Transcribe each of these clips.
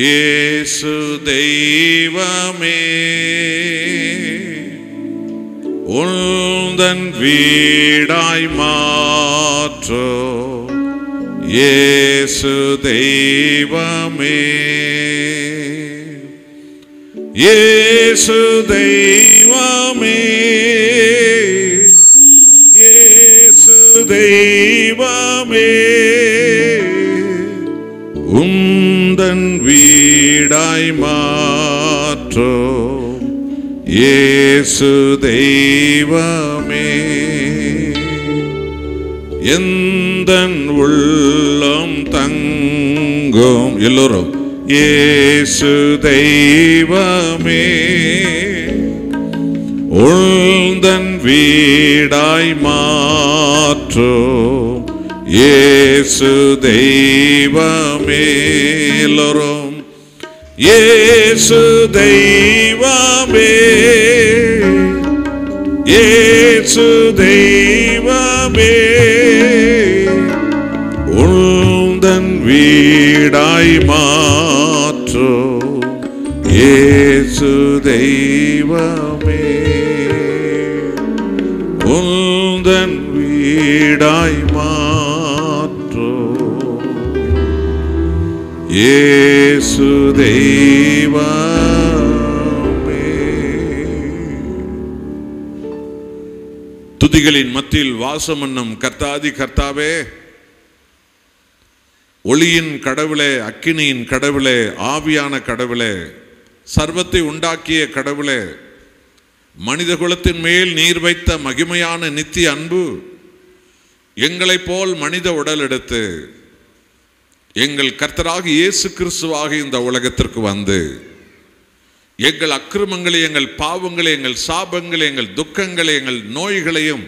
இயேசு தெய்வமே உந்தன் வீடாய் மாற்றோ. இயேசு தெய்வமே, இயேசு தெய்வமே, இயேசு தெய்வமே உந்தன் வீடாய் மாற்றோ. இயேசு தெய்வமே எந்தன் உள்ளம் தங்கும். எல்லோரும் இயேசு தெய்வமே உந்தன் வீடாய் மாற்றோ. இயேசு தெய்வமே, எல்லோரும் இயேசு தெய்வமே, இயேசு தெய்வமே உந்தன் வீடாய் மாற்றோ. இயேசு தெய்வமே உந்தன் வீடாய் மாற்றோ. இயேசு தெய்வமே. துதிகளின் மத்தியில் வாசம் என்னும் கர்த்தாதி கர்த்தாவே, ஒளியின் கடவுளே, அக்கினியின் கடவுளே, ஆவியான கடவுளே, சர்வத்தை உண்டாக்கிய கடவுளே, மனித குலத்தின் மேல் நீர் வைத்த மகிமையான நித்திய அன்பு எங்களைப் போல் மனித உடல் எடுத்து எங்கள் கர்த்தராக இயேசு கிறிஸ்துவாக இந்த உலகத்திற்கு வந்து எங்கள் அக்கிரமங்களை, எங்கள் பாவங்களை, எங்கள் சாபங்களை, எங்கள் துக்கங்களை, எங்கள் நோய்களையும்,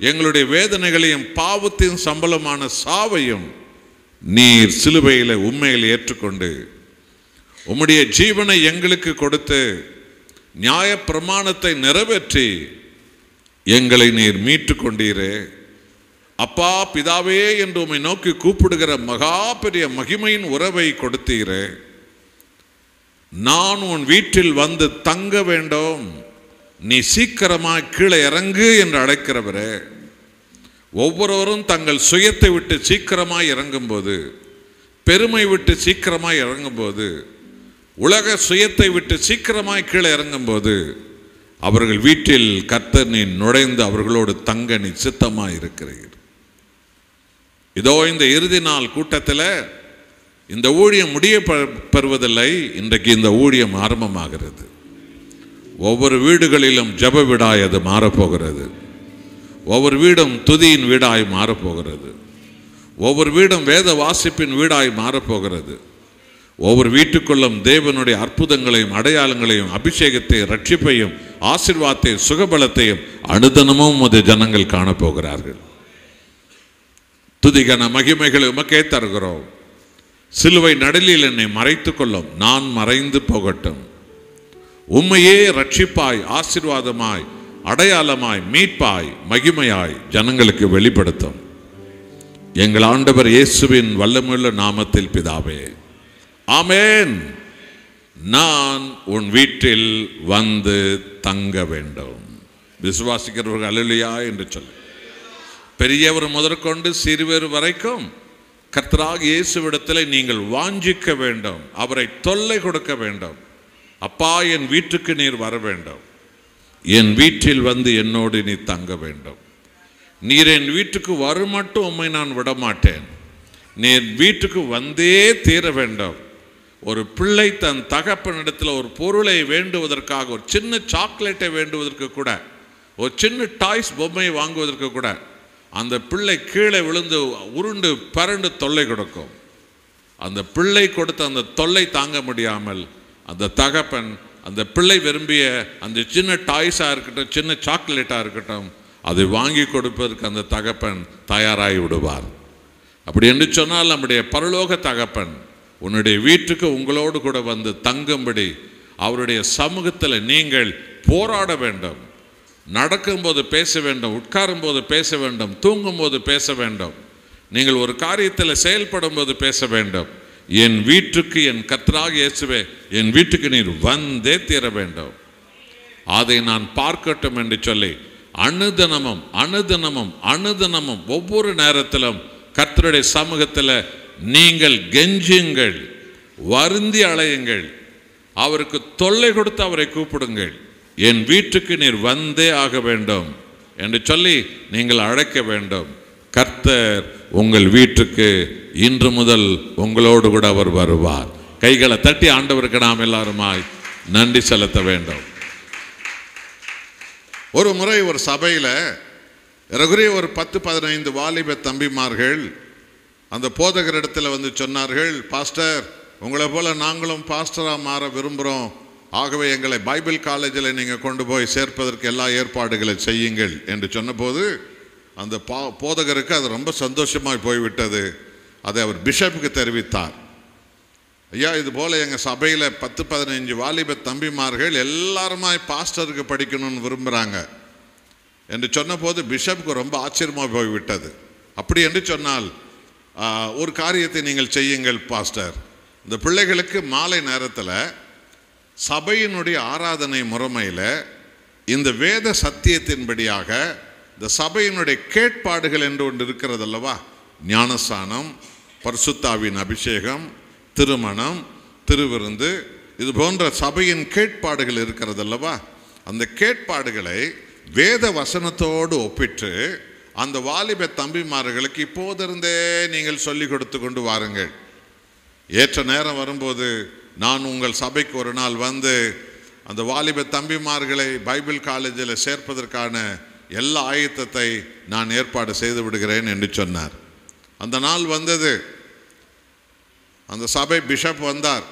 எங்களுடைய வேதனைகளையும், பாவத்தின் சம்பளமான சாவையும் நீர் சிலுவையில் உண்மையில் ஏற்றுக்கொண்டு உம்முடைய ஜீவனை எங்களுக்கு கொடுத்து நியாய பிரமாணத்தை நிறைவேற்றி எங்களை நீர் மீட்டு கொண்டீரே. அப்பா பிதாவே என்று உம்மை நோக்கி கூப்பிடுகிற மகா பெரிய மகிமையின் உறவை கொடுத்தீரே. நான் உன் வீட்டில் வந்து தங்க வேண்டும், நீ சீக்கிரமாக கீழே இறங்கு என்று அழைக்கிறவரே. ஒவ்வொருவரும் தங்கள் சுயத்தை விட்டு சீக்கிரமாய் இறங்கும்போது, பெருமை விட்டு சீக்கிரமாய் இறங்கும்போது, உலக சுயத்தை விட்டு சீக்கிரமாய் கீழே இறங்கும்போது அவர்கள் வீட்டில் கர்த்தர் நீ நுழைந்து அவர்களோடு தங்க நீ சித்தமாய் இருக்கிறீர். இதோ இந்த இறுதி நாள் கூட்டத்தில் இந்த ஊழியம் முடிய பெறுவதில்லை. இன்றைக்கு இந்த ஊழியம் ஆரம்பமாகிறது. ஒவ்வொரு வீடுகளிலும் ஜப வீடாய் அது மாறப்போகிறது. ஒவ்வொரு வீடும் துதியின் வீடாய் மாறப்போகிறது. ஒவ்வொரு வீடும் வேத வாசிப்பின் வீடாய் மாறப்போகிறது. ஒவ்வொரு வீட்டுக்குள்ளும் தேவனுடைய அற்புதங்களையும் அடையாளங்களையும் அபிஷேகத்தையும் ரட்சிப்பையும் ஆசீர்வாதத்தையும் சுகபலத்தையும் அனுதினமும் அது ஜனங்கள் காணப்போகிறார்கள். துதிகன மகிமைகளை உமக்கே தருகிறோம். சிலுவை நடுலில் என்னை மறைத்துக் கொள்ளும், நான் மறைந்து போகட்டும். உம்மையே ரட்சிப்பாய், ஆசீர்வாதமாய், அடையாளமாய், மீட்பாய், மகிமையாய் ஜனங்களுக்கு வெளிப்படுத்தும். எங்கள் ஆண்டவர் இயேசுவின் வல்லமையுள்ள நாமத்தில் பிதாவே, ஆமென். நான் உன் வீட்டில் வந்து தங்க வேண்டும். விசுவாசிக்கிறவர்கள் அல்லேலூயா என்று சொல்லு. பெரியவர் முதற்கொண்டு சிறுவர் வரைக்கும் கர்த்தராகிய இயேசுவிடத்தில் நீங்கள் வாஞ்சிக்க வேண்டும், அவரை தொல்லை கொடுக்க வேண்டும். அப்பா என் வீட்டுக்கு நீர் வர வேண்டும், என் வீட்டில் வந்து என்னோடு நீ தங்க வேண்டும். நீர் என் வீட்டுக்கு வருமட்டும் உம்மை நான் விடமாட்டேன், நீர் வீட்டுக்கு வந்தே தீர வேண்டும். ஒரு பிள்ளை தன் தகப்பனிடத்தில் ஒரு பொருளை வேண்டுவதற்காக, ஒரு சின்ன சாக்லேட்டை வேண்டுவதற்கு கூட, ஒரு சின்ன டாய்ஸ் பொம்மையை வாங்குவதற்கு கூட அந்த பிள்ளை கீழே விழுந்து உருண்டு பரண்டு தொல்லை கொடுக்கும். அந்த பிள்ளை கொடுத்த அந்த தொல்லை தாங்க முடியாமல் அந்த தகப்பன் அந்த பிள்ளை விரும்பிய அந்த சின்ன டாய்ஸாக இருக்கட்டும், சின்ன சாக்லேட்டாக இருக்கட்டும், அதை வாங்கி கொடுப்பதற்கு அந்த தகப்பன் தயாராகி விடுவார். அப்படி என்று சொன்னால் நம்முடைய பரலோக தகப்பன் உன்னுடைய வீட்டுக்கு உங்களோடு கூட வந்து தங்கும்படி அவருடைய சமூகத்தில் நீங்கள் போராட வேண்டும். நடக்கும்போது பேச வேண்டும், உட்காரும்போது பேச வேண்டும், தூங்கும்போது பேச வேண்டும், நீங்கள் ஒரு காரியத்தில் செயல்படும் போது பேச வேண்டும். என் வீட்டுக்கு என் கர்த்தராகிய இயேசுவே என் வீட்டுக்கு நீர் வந்தே தீர வேண்டும், அதை நான் பார்க்கட்டும் என்று சொல்லி அனுதினமும் அனுதினமும் அனுதினமும் ஒவ்வொரு நேரத்திலும் கர்த்தருடைய சமூகத்தில் நீங்கள் கெஞ்சுங்கள், வருந்தி அலையுங்கள், அவருக்கு தொல்லை கொடுத்து அவரை கூப்பிடுங்கள். என் வீட்டுக்கு நீர் வந்தே ஆக வேண்டும் என்று சொல்லி நீங்கள் அழைக்க வேண்டும். கர்த்தர் உங்கள் வீட்டுக்கு இன்று முதல் உங்களோடு கூட அவர் வருவார். கைகளை தட்டி ஆண்டவருக்கு நாம் எல்லாருமாய் நன்றி செலுத்த வேண்டும். ஒரு முறை ஒரு சபையில் ஏறக்குறைய ஒரு 10-15 வாலிப தம்பிமார்கள் அந்த போதகரிடத்தில் வந்து சொன்னார்கள், பாஸ்டர், உங்களை போல நாங்களும் பாஸ்டராக மாற விரும்புகிறோம், ஆகவே எங்களை பைபிள் காலேஜில் நீங்கள் கொண்டு போய் சேர்ப்பதற்கு எல்லா ஏற்பாடுகளை செய்யுங்கள் என்று சொன்னபோது அந்த போதகருக்கு அது ரொம்ப சந்தோஷமாக போய்விட்டது. அதை அவர் பிஷப்புக்கு தெரிவித்தார். ஐயா, இது போல் எங்கள் சபையில் 10-15 வாலிப தம்பிமார்கள் எல்லாருமாய் பாஸ்டருக்கு படிக்கணும்னு விரும்புகிறாங்க என்று சொன்னபோது பிஷப்புக்கு ரொம்ப ஆச்சரியமாக போய்விட்டது. அப்படி என்று சொன்னால் ஒரு காரியத்தை நீங்கள் செய்யுங்கள் பாஸ்டர், இந்த பிள்ளைகளுக்கு மாலை நேரத்தில் சபையினுடைய ஆராதனை முறைமையில் இந்த வேத சத்தியத்தின்படியாக இந்த சபையினுடைய கேட்பாடுகள் என்று ஒன்று இருக்கிறது அல்லவா, ஞானஸ்நானம், பரிசுத்தாவின் அபிஷேகம், திருமணம், திருவிருந்து, இது போன்ற சபையின் கேட்பாடுகள் இருக்கிறது அல்லவா, அந்த கேட்பாடுகளை வேத வசனத்தோடு ஒப்பிட்டு அந்த வாலிப தம்பிமார்களுக்கு இப்போதிருந்தே நீங்கள் சொல்லிக் கொடுத்து கொண்டு வாருங்கள். ஏற்ற நேரம் வரும்போது நான் உங்கள் சபைக்கு ஒரு நாள் வந்து அந்த வாலிப தம்பிமார்களை பைபிள் காலேஜில் சேர்ப்பதற்கான எல்லா ஆயத்தத்தை நான் ஏற்பாடு செய்து விடுகிறேன் என்று சொன்னார். அந்த நாள் வந்தது. அந்த சபை பிஷப் வந்தார்.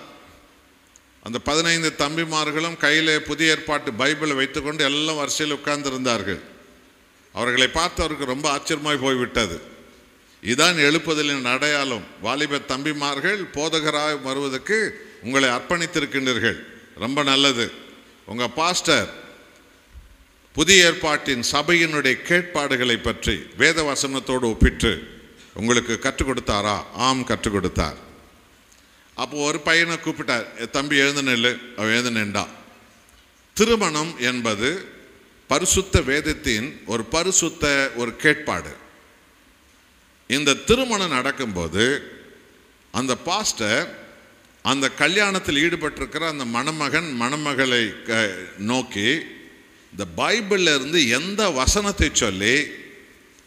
அந்த 15 தம்பிமார்களும் கையில் புதிய ஏற்பாட்டு பைபிளை வைத்துக்கொண்டு எல்லாம் வரிசையில் உட்கார்ந்திருந்தார்கள். அவர்களை பார்த்து அவருக்கு ரொம்ப ஆச்சரியமாய் போய்விட்டது. இதுதான் எழுப்புதலின் அடையாளம். வாலிப தம்பிமார்கள் போதகராக வருவதற்கு உங்களை அர்ப்பணித்திருக்கின்றீர்கள், ரொம்ப நல்லது. உங்கள் பாஸ்டர் புதிய ஏற்பாட்டின் சபையினுடைய கேட்பாடுகளை பற்றி வேத வசனத்தோடு ஒப்பிட்டு உங்களுக்கு கற்றுக் கொடுத்தாரா? ஆம், கற்றுக் கொடுத்தார். அப்போ ஒரு பையனை கூப்பிட்டார், தம்பி எழுந்து நெல்லு. அவன் எழுந்து நின்றான். திருமணம் என்பது பரிசுத்த வேதத்தின் ஒரு பரிசுத்த ஒரு கேட்பாடு. இந்த திருமணம் நடக்கும்போது அந்த பாஸ்டர் அந்த கல்யாணத்தில் ஈடுபட்டிருக்கிற அந்த மணமகன் மணமகளை நோக்கி இந்த பைபிளில் இருந்து எந்த வசனத்தை சொல்லி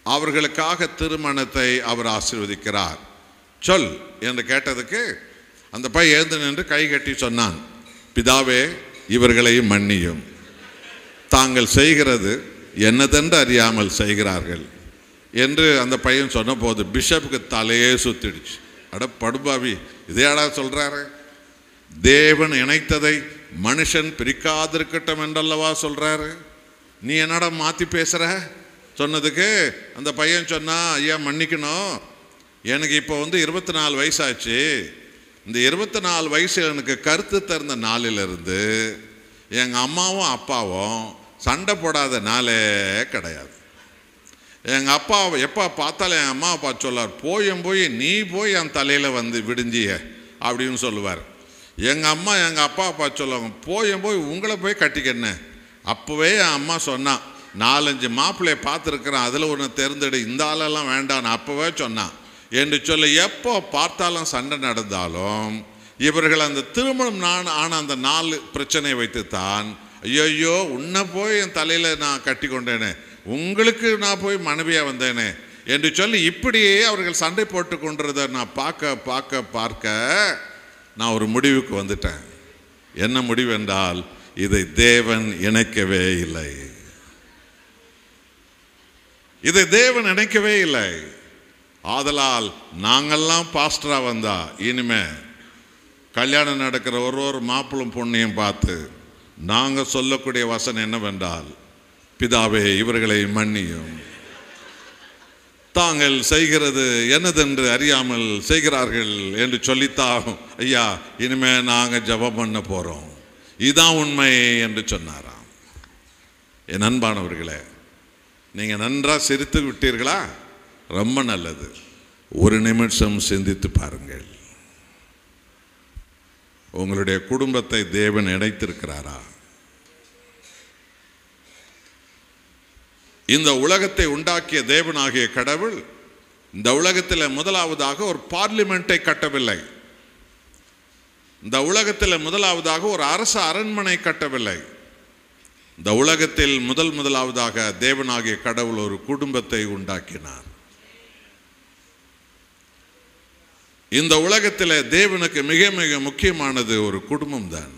அவர்களுக்காக திருமணத்தை அவர் ஆசீர்வதிக்கிறார் சொல் என்று கேட்டதுக்கு அந்த பையன் எழுந்து நின்று கை கட்டி சொன்னான், பிதாவே, இவர்களை மன்னியும், தாங்கள் செய்கிறது என்னதென்று அறியாமல் செய்கிறார்கள் என்று அந்த பையன் சொன்ன போது பிஷப்புக்கு தலையே சுத்திடுச்சு. அட படுபாவி, இதையாடா சொல்றாரு? தேவன் இணைத்ததை மனுஷன் பிரிக்காதிருக்கட்டும் என்றல்லவா சொல்றாரு, நீ என்னடா மாற்றி பேசுற? சொன்னதுக்கு அந்த பையன் சொன்னா, ஐயா மன்னிக்கணும், எனக்கு இப்போ 24 வயசாச்சு. இந்த 24 வயசில் எனக்கு கருத்து தருந்த நாளிலிருந்து எங்கள் அம்மாவும் அப்பாவும் சண்டை போடாத நாளே கிடையாது. எங்கள் அப்பாவை எப்போ பார்த்தாலும் என் அம்மா அப்பா சொல்லார், போய் நீ போய் என் தலையில் வந்து விடிஞ்சிய அப்படின்னு சொல்லுவார். எங்கள் அம்மா எங்கள் அப்பா சொல்லுவாங்க, போய் உங்களை போய் கட்டிக்கண்ணே. அப்போவே என் அம்மா சொன்னான், 4-5 மாப்பிள்ளையை பார்த்துருக்குறேன், அதில் ஒன்று தேர்ந்தெடு, இந்த ஆளெல்லாம் வேண்டான்னு அப்போவே சொன்னான் என்று சொல்ல எப்போ பார்த்தாலும் சண்டை நடந்தாலும் இவர்கள் அந்த திருமணம் ஆன அந்த 4 பிரச்சனையை வைத்துத்தான், ஐயோ உன்னை போய் என் தலையில் நான் கட்டி கொண்டேனே, உங்களுக்கு நான் போய் மனைவியாக வந்தேனே என்று சொல்லி இப்படியே அவர்கள் சண்டை போட்டு கொண்டிருந்த நான் பார்க்க நான் ஒரு முடிவுக்கு வந்துட்டேன். என்ன முடிவு என்றால், இதை தேவன் இணைக்கவே இல்லை, இதை தேவன் இணைக்கவே இல்லை. ஆதலால் நாங்கள்லாம் பாஸ்டரா வந்தா இனிமே கல்யாணம் நடக்கிற ஒரு மாப்பிளும் பொண்ணையும் பார்த்து நாங்கள் சொல்லக்கூடிய வசனம் என்னவென்றால், பிதாவே, இவர்களை மன்னியும், தாங்கள் செய்கிறது என்னதென்று அறியாமல் செய்கிறார்கள் என்று சொல்லித்தான் ஐயா இனிமே நாங்கள் ஜெபம் பண்ண போகிறோம், இதுதான் உண்மை என்று சொன்னாராம். என் அன்பானவர்களே, நீங்கள் நன்றாக சிரித்து விட்டீர்களா? ரொம்ப நல்லது. ஒரு நிமிஷம் சிந்தித்து பாருங்கள். உங்களுடைய குடும்பத்தை தேவன் இணைத்திருக்கிறாரா? இந்த உலகத்தை உண்டாக்கிய தேவனாகிய கடவுள் இந்த உலகத்தில் முதலாவதாக ஒரு பார்லிமெண்டை கட்டவில்லை. இந்த உலகத்தில் முதலாவதாக ஒரு அரச அரண்மனை கட்டவில்லை. இந்த உலகத்தில் முதலாவதாக தேவனாகிய கடவுள் ஒரு குடும்பத்தை உண்டாக்கினார். இந்த உலகத்தில் தேவனுக்கு மிக மிக முக்கியமானது ஒரு குடும்பம் தான்.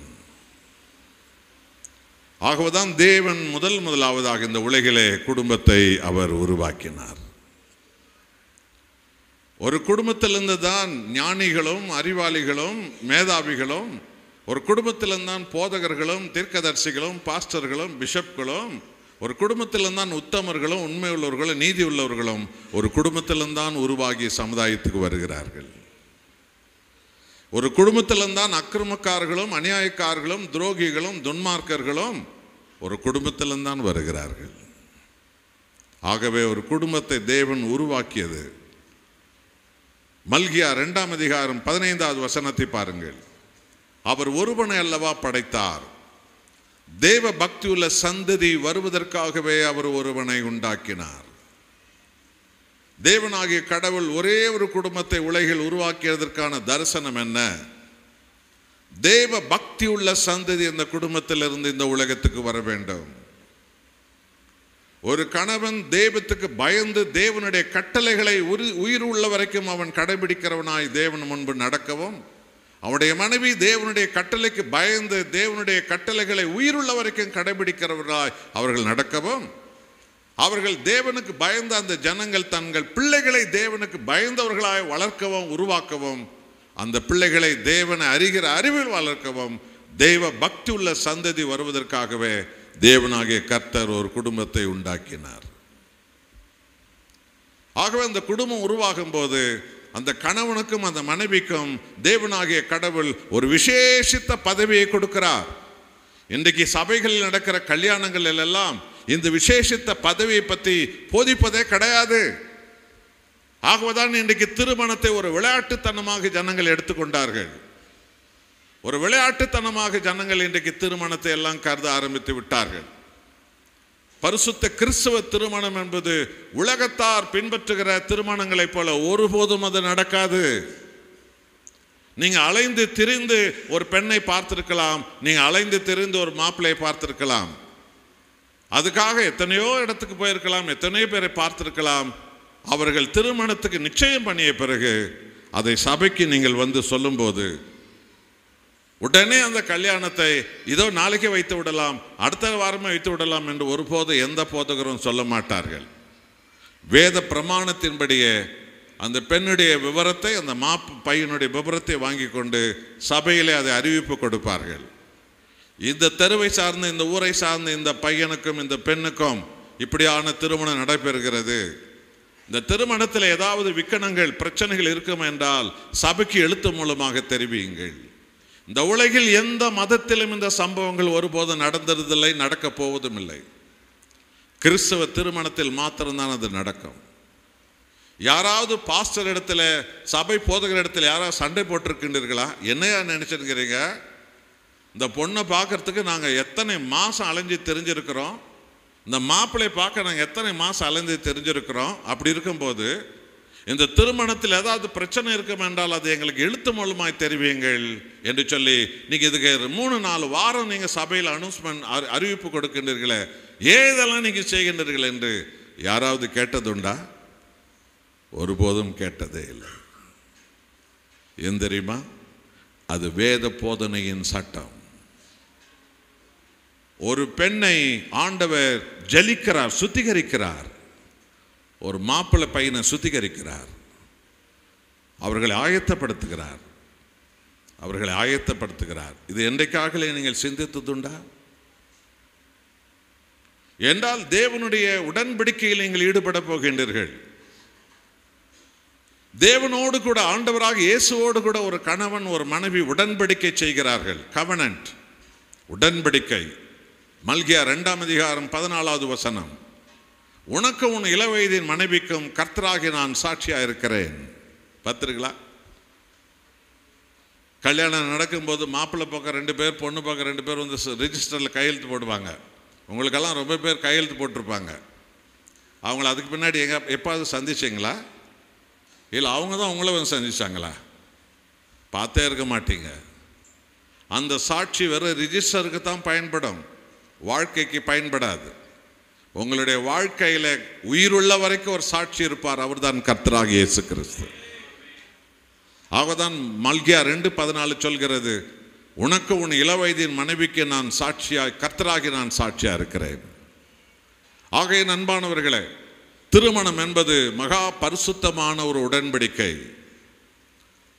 ஆகவேதான் தேவன் முதலாவதாக இந்த உலகிலே குடும்பத்தை அவர் உருவாக்கினார். ஒரு குடும்பத்திலிருந்து தான் ஞானிகளும் அறிவாளிகளும் மேதாவிகளும், ஒரு குடும்பத்திலிருந்து தான் போதகர்களும் தீர்க்கதரிசிகளும் பாஸ்டர்களும் பிஷப்களும், ஒரு குடும்பத்திலிருந்து தான் உத்தமர்களும் உண்மை உள்ளவர்களும் நீதி உள்ளவர்களும் ஒரு குடும்பத்திலிருந்து தான் உருவாகி சமுதாயத்துக்கு வருகிறார்கள். ஒரு குடும்பத்திலிருந்து தான் அக்கிரமக்காரர்களும் அநியாயக்காரர்களும் துரோகிகளும் துன்மார்க்கர்களும் ஒரு குடும்பத்திலிருந்து தான் வருகிறார்கள். ஆகவே ஒரு குடும்பத்தை தேவன் உருவாக்கியது. மல்கியா 2ஆம் அதிகாரம் 15வது வசனத்தை பாருங்கள். அவர் ஒருவனை அல்லவா படைத்தார், தேவ பக்தியுள்ள சந்ததி வருவதற்காகவே அவர் ஒருவனை உண்டாக்கினார். தேவனாகிய கடவுள் ஒரே ஒரு குடும்பத்தை உலகில் உருவாக்கியதற்கான தரிசனம் என்ன? தேவ பக்தி உள்ள சந்ததி இந்த குடும்பத்திலிருந்து இந்த உலகத்துக்கு வர வேண்டும். ஒரு கணவன் தெய்வத்துக்கு பயந்து தேவனுடைய கட்டளைகளை உயிர் உள்ள வரைக்கும் அவன் கடைபிடிக்கிறவனாய் தேவன் முன்பு நடக்கவும், அவனுடைய மனைவி தேவனுடைய கட்டளைக்கு பயந்து தேவனுடைய கட்டளைகளை உயிருள்ள வரைக்கும் கடைபிடிக்கிறவர்களாய் அவர்கள் நடக்கவும், அவர்கள் தேவனுக்கு பயந்த அந்த ஜனங்கள் தங்கள் பிள்ளைகளை தேவனுக்கு பயந்தவர்களாய் வளர்க்கவும் உருவாக்கவும், அந்த பிள்ளைகளை தேவனை அறிகிற அறிவில் வளர்க்கவும், தெய்வ பக்தி உள்ள சந்ததி வருவதற்காகவே தேவனாகிய கர்த்தர் ஒரு குடும்பத்தை உண்டாக்கினார். ஆகவே அந்த குடும்பம் உருவாகும் போது அந்த கணவனுக்கும் அந்த மனைவிக்கும் தேவனாகிய கடவுள் ஒரு விசேஷித்த பதவியை கொடுக்கிறார். இன்றைக்கு சபைகளில் நடக்கிற கல்யாணங்கள் எல்லாம் இந்த விசேஷித்த பதவியை பற்றி போதிப்பதே கிடையாது. ஆகவேதான் இன்றைக்கு திருமணத்தை ஒரு விளையாட்டுத்தனமாக ஜனங்கள் எடுத்துக்கொண்டார்கள். ஒரு விளையாட்டுத்தனமாக ஜனங்கள் இன்றைக்கு திருமணத்தை எல்லாம் கருத ஆரம்பித்து விட்டார்கள். பரிசுத்த கிறிஸ்தவ திருமணம் என்பது உலகத்தார் பின்பற்றுகிற திருமணங்களைப் போல ஒருபோதும் அது நடக்காது. நீங்க அலைந்து திரிந்து ஒரு பெண்ணை பார்த்திருக்கலாம், நீங்க அலைந்து திரிந்து ஒரு மாப்பிள்ளையை பார்த்திருக்கலாம், அதுக்காக எத்தனையோ இடத்துக்கு போயிருக்கலாம், எத்தனையோ பேரை பார்த்திருக்கலாம். அவர்கள் திருமணத்துக்கு நிச்சயம் பண்ணிய பிறகு அதை சபைக்கு நீங்கள் வந்து சொல்லும்போது உடனே அந்த கல்யாணத்தை இதோ நாளைக்கே வைத்து விடலாம், அடுத்த வாரமே வைத்து விடலாம் என்று ஒருபோது எந்த போதகரும் சொல்ல மாட்டார்கள். வேத பிரமாணத்தின்படியே அந்த பெண்ணுடைய விவரத்தை, அந்த பையனுடைய விவரத்தை வாங்கி கொண்டு சபையிலே அதை அறிவிப்பு கொடுப்பார்கள். இந்த தெருவை சார்ந்த இந்த ஊரை சார்ந்த இந்த பையனுக்கும் இந்த பெண்ணுக்கும் இப்படியான திருமணம் நடைபெறுகிறது. இந்த திருமணத்தில் ஏதாவது விக்கனங்கள் பிரச்சனைகள் இருக்கும் என்றால் சபைக்கு எழுத்து மூலமாக தெரிவியுங்கள். இந்த உலகில் எந்த மதத்திலும் இந்த சம்பவங்கள் ஒருபோதும் நடந்ததில்லை, நடக்கப் போவதும் இல்லை. கிறிஸ்தவ திருமணத்தில் மாத்திரம்தான் அது நடக்கும். யாராவது பாஸ்டர் இடத்துல சபை போதகர் இடத்துல யாராவது சண்டை போட்டிருக்கின்றீர்களா? என்னையா நினைச்சிருக்கிறீங்க? இந்த பொண்ணை பார்க்கறதுக்கு நாங்கள் எத்தனை மாதம் அலைஞ்சு தெரிஞ்சிருக்கிறோம், இந்த மாப்பிள்ளை பார்க்க நாங்கள் எத்தனை மாதம் அலைஞ்சு தெரிஞ்சிருக்கிறோம். அப்படி இருக்கும்போது இந்த திருமணத்தில் ஏதாவது பிரச்சனை இருக்கும் என்றால் அது எங்களுக்கு எழுத்து மூலமாய் தெரிவியுங்கள் என்று சொல்லி நீங்கள் இதுக்கு 3-4 வாரம் நீங்கள் சபையில் அனௌன்ஸ்மெண்ட் அறிவிப்பு கொடுக்கின்றீர்களே, ஏதெல்லாம் நீங்கள் செய்கின்றீர்கள் என்று யாராவது கேட்டதுண்டா? ஒருபோதும் கேட்டதே இல்லை. ஏன் தெரியுமா? அது வேத போதனையின் சட்டம். ஒரு பெண்ணை ஆண்டவர் ஜலிக்கிறார், சுத்திகரிக்கிறார். ஒரு மாப்பிள்ளை பையனை சுத்திகரிக்கிறார், அவர்களை ஆயத்தப்படுத்துகிறார், அவர்களை ஆயத்தப்படுத்துகிறார். இது என்றைக்காக நீங்கள் சிந்தித்ததுண்டா? என்றால் தேவனுடைய உடன்படிக்கையில் நீங்கள் ஈடுபட போகின்றீர்கள். தேவனோடு கூட, ஆண்டவராக இயேசுவோடு கூட ஒரு கணவன் ஒரு மனைவி உடன்படிக்கை செய்கிறார்கள். கவனன்ட், உடன்படிக்கை. மல்கியா 2ஆம் அதிகாரம் 14வது வசனம். உனக்கும் உன் இளவயதின் மனைவிக்கும் கர்த்தராகி நான் சாட்சியா இருக்கிறேன். பார்த்திருங்களா? கல்யாணம் நடக்கும்போது மாப்பிள்ளை பக்கம் 2 பேர், பொண்ணு பக்கம் 2 பேர் வந்து ரிஜிஸ்டரில் கையெழுத்து போடுவாங்க. உங்களுக்கெல்லாம் ரொம்ப பேர் கையெழுத்து போட்டிருப்பாங்க. அவங்கள அதுக்கு பின்னாடி எப்பாவது சந்திச்சிங்களா? இல்லை அவங்க தான் உங்களை வந்து சந்திச்சாங்களா? பார்த்தே இருக்க மாட்டீங்க. அந்த சாட்சி வெறும் ரிஜிஸ்டருக்கு தான் பயன்படும், வாழ்க்கைக்கு பயன்படாது. உங்களுடைய வாழ்க்கையில் உயிருள்ள வரைக்கும் ஒரு சாட்சி இருப்பார், அவர் தான் கர்த்தராகிய இயேசு கிறிஸ்து. ஆகதான் மல்கியா 2:14 சொல்கிறது, உனக்கு உன் இளவயதின் மனைவிக்கு நான் சாட்சியாய், கர்த்தராகி நான் சாட்சியா இருக்கிறேன். ஆகைய அன்பானவர்களே, திருமணம் என்பது மகா பரிசுத்தமான ஒரு உடன்படிக்கை.